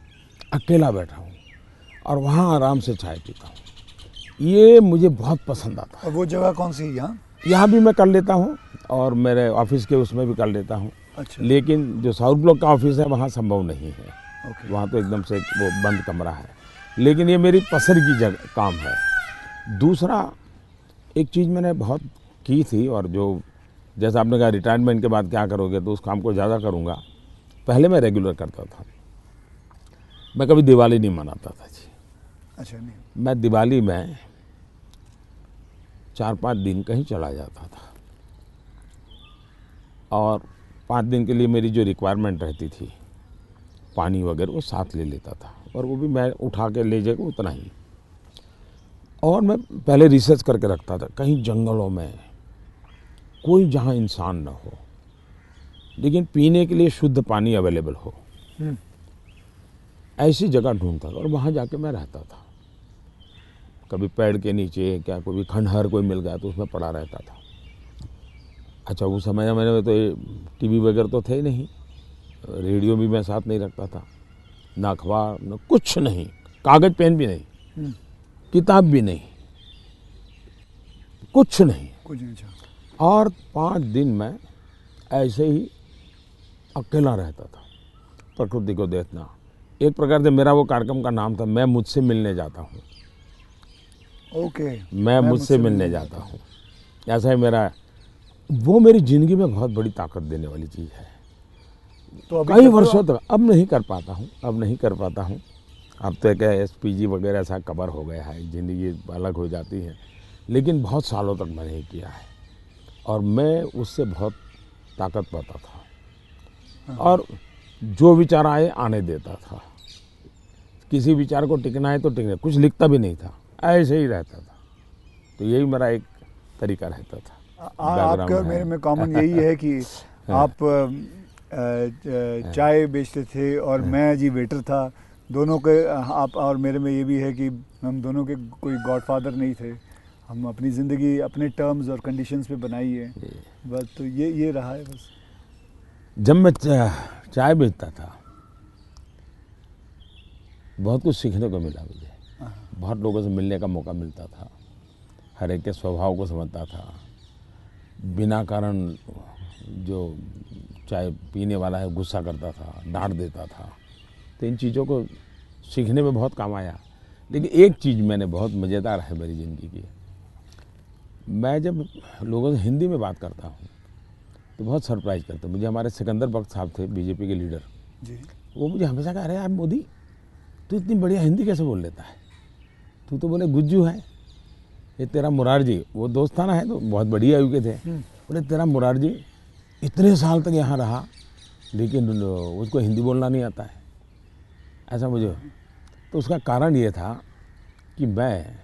अकेला बैठा हूँ, और वहाँ आराम से चाय पीता हूँ। ये मुझे बहुत पसंद आता है। और वो जगह कौन सी है? यहाँ यहाँ भी मैं कर लेता हूँ, और मेरे ऑफिस के उसमें भी कर लेता हूँ। अच्छा। लेकिन जो साउथ ब्लॉक का ऑफिस है वहाँ संभव नहीं है। ओके। वहाँ तो एकदम से वो बंद कमरा है, लेकिन ये मेरी पसंद की जगह काम है। दूसरा, एक चीज़ मैंने बहुत की थी, और जो जैसा आपने कहा रिटायरमेंट के बाद क्या करोगे, तो उस काम को ज़्यादा करूँगा। पहले मैं रेगुलर करता था, मैं कभी दिवाली नहीं मनाता था जी। अच्छा। नहीं, मैं दिवाली में 4-5 दिन कहीं चला जाता था, और 5 दिन के लिए मेरी जो रिक्वायरमेंट रहती थी, पानी वगैरह वो साथ ले लेता था, और वो भी मैं उठा के ले जाकर उतना ही। और मैं पहले रिसर्च करके रखता था, कहीं जंगलों में कोई जहाँ इंसान न हो, लेकिन पीने के लिए शुद्ध पानी अवेलेबल हो, ऐसी जगह ढूंढता था, और वहाँ जाके मैं रहता था। कभी पेड़ के नीचे, क्या कोई खंडहर कोई मिल गया तो उसमें पड़ा रहता था। अच्छा उस समय में तो टीवी वगैरह तो थे ही नहीं, रेडियो भी मैं साथ नहीं रखता था, ना अखबार न कुछ नहीं, कागज पेन भी नहीं, किताब भी नहीं, कुछ नहीं। कुछ नहीं। अच्छा। और 5 दिन मैं ऐसे ही अकेला रहता था, प्रकृति को देखना। एक प्रकार से मेरा वो कार्यक्रम का नाम था मैं मुझसे मिलने जाता हूँ। ओके। मैं मुझसे मिलने जाता हूँ, ऐसा ही मेरा, वो मेरी ज़िंदगी में बहुत बड़ी ताकत देने वाली चीज़ है। तो अभी कई वर्षों तक अब नहीं कर पाता हूँ, अब तो क्या SPG वगैरह ऐसा कवर हो गया है, ज़िंदगी अलग हो जाती है, लेकिन बहुत सालों तक मैंने ही किया है और मैं उससे बहुत ताकत पाता था और जो विचार आए आने देता था। किसी विचार को टिकना है तो टिकना, कुछ लिखता भी नहीं था, ऐसे ही रहता था। तो यही मेरा एक तरीका रहता था। आपका और मेरे में कॉमन यही है कि आप चाय बेचते थे और मैं जी वेटर था। दोनों के आप और मेरे में ये भी है कि हम दोनों के कोई गॉडफादर नहीं थे, हम अपनी ज़िंदगी अपने टर्म्स और कंडीशंस पे बनाई है बस। तो ये रहा है बस। जब मैं चाय बेचता था बहुत कुछ सीखने को मिला मुझे, बहुत लोगों से मिलने का मौका मिलता था, हर एक के स्वभाव को समझता था। बिना कारण जो चाय पीने वाला है गुस्सा करता था, डांट देता था, तो इन चीज़ों को सीखने में बहुत काम आया। लेकिन एक चीज़ मैंने बहुत मज़ेदार है मेरी ज़िंदगी की, मैं जब लोगों से हिंदी में बात करता हूँ तो बहुत सरप्राइज करते। मुझे हमारे सिकंदर बख्श साहब थे बीजेपी के लीडर जी। वो मुझे हमेशा कह रहे यार मोदी तू इतनी बढ़िया हिंदी कैसे बोल लेता है, तू तो बोले गुज्जू है, ये तेरा मुरारजी, वो दोस्ताना है तो बहुत बड़ी आयु के थे, बोले तेरा मुरारजी इतने साल तक यहाँ रहा लेकिन उसको हिंदी बोलना नहीं आता है, ऐसा मुझे। तो उसका कारण ये था कि मैं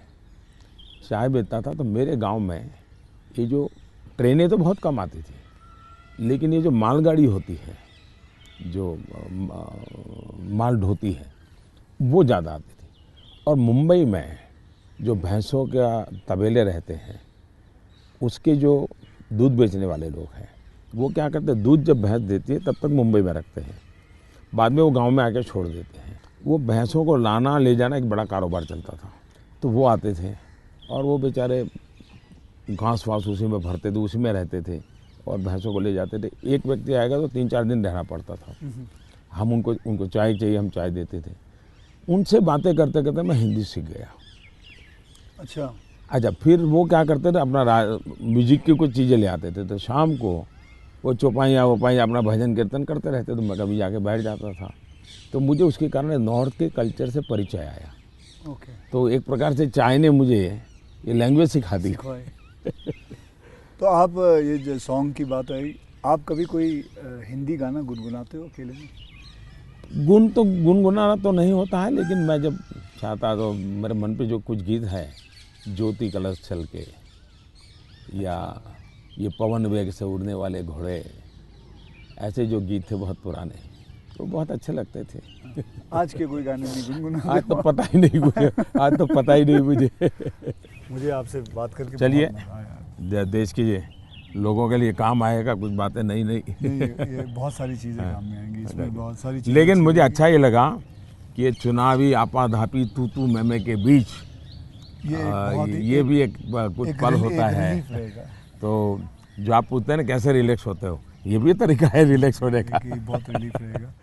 चाय बेचता था तो मेरे गांव में ये जो ट्रेनें तो बहुत कम आती थी, लेकिन ये जो मालगाड़ी होती है जो माल ढोती है वो ज़्यादा आती थी। और मुंबई में जो भैंसों का तबेले रहते हैं उसके जो दूध बेचने वाले लोग हैं वो क्या करते हैं, दूध जब भैंस देती है तब तक मुंबई में रखते हैं, बाद में वो गांव में आके छोड़ देते हैं। वो भैंसों को लाना ले जाना एक बड़ा कारोबार चलता था, तो वो आते थे और वो बेचारे घास वास उसी में भरते थे, उसी में रहते थे और भैंसों को ले जाते थे। एक व्यक्ति आएगा तो 3-4 दिन रहना पड़ता था। हम उनको चाय चाहिए, हम चाय देते थे। उनसे बातें करते करते मैं हिंदी सीख गया। अच्छा, फिर वो क्या करते थे, अपना म्यूजिक की कुछ चीज़ें ले आते थे, तो शाम को वो चौपाइयाँ अपना भजन कीर्तन करते रहते, तो मैं कभी जाके बैठ जाता था। तो मुझे उसके कारण नॉर्थ के कल्चर से परिचय आया। ओके। तो एक प्रकार से चाय ने मुझे ये लैंग्वेज सिखा दी। तो आप ये जो सॉन्ग की बात आई, आप कभी कोई हिंदी गाना गुनगुनाते हो अकेले में? गुनगुनाना तो नहीं होता है, लेकिन मैं जब चाहता तो मेरे मन पे जो कुछ गीत है, ज्योति कलश छल के या ये पवन वेग से उड़ने वाले घोड़े, ऐसे जो गीत थे बहुत पुराने, तो बहुत अच्छे लगते थे। आज के कोई गाने नहीं गुनगुनाते? आज तो पता ही नहीं मुझे, आज तो पता ही नहीं मुझे आपसे बात करके चलिए बहुत मज़ा आया। देश के लोगों के लिए काम आएगा कुछ बातें नई ये बहुत सारी चीज़ें काम में आएंगी, इसमें बहुत सारी चीज़ें। लेकिन मुझे अच्छा ये लगा कि ये चुनावी आपाधापी तू मैमे के बीच ये भी एक कुछ पल होता है। तो जो आप पूछते हैं ना कैसे रिलैक्स होते हो, ये भी तरीका है रिलैक्स होने का। बहुत रिलीफ रहेगा।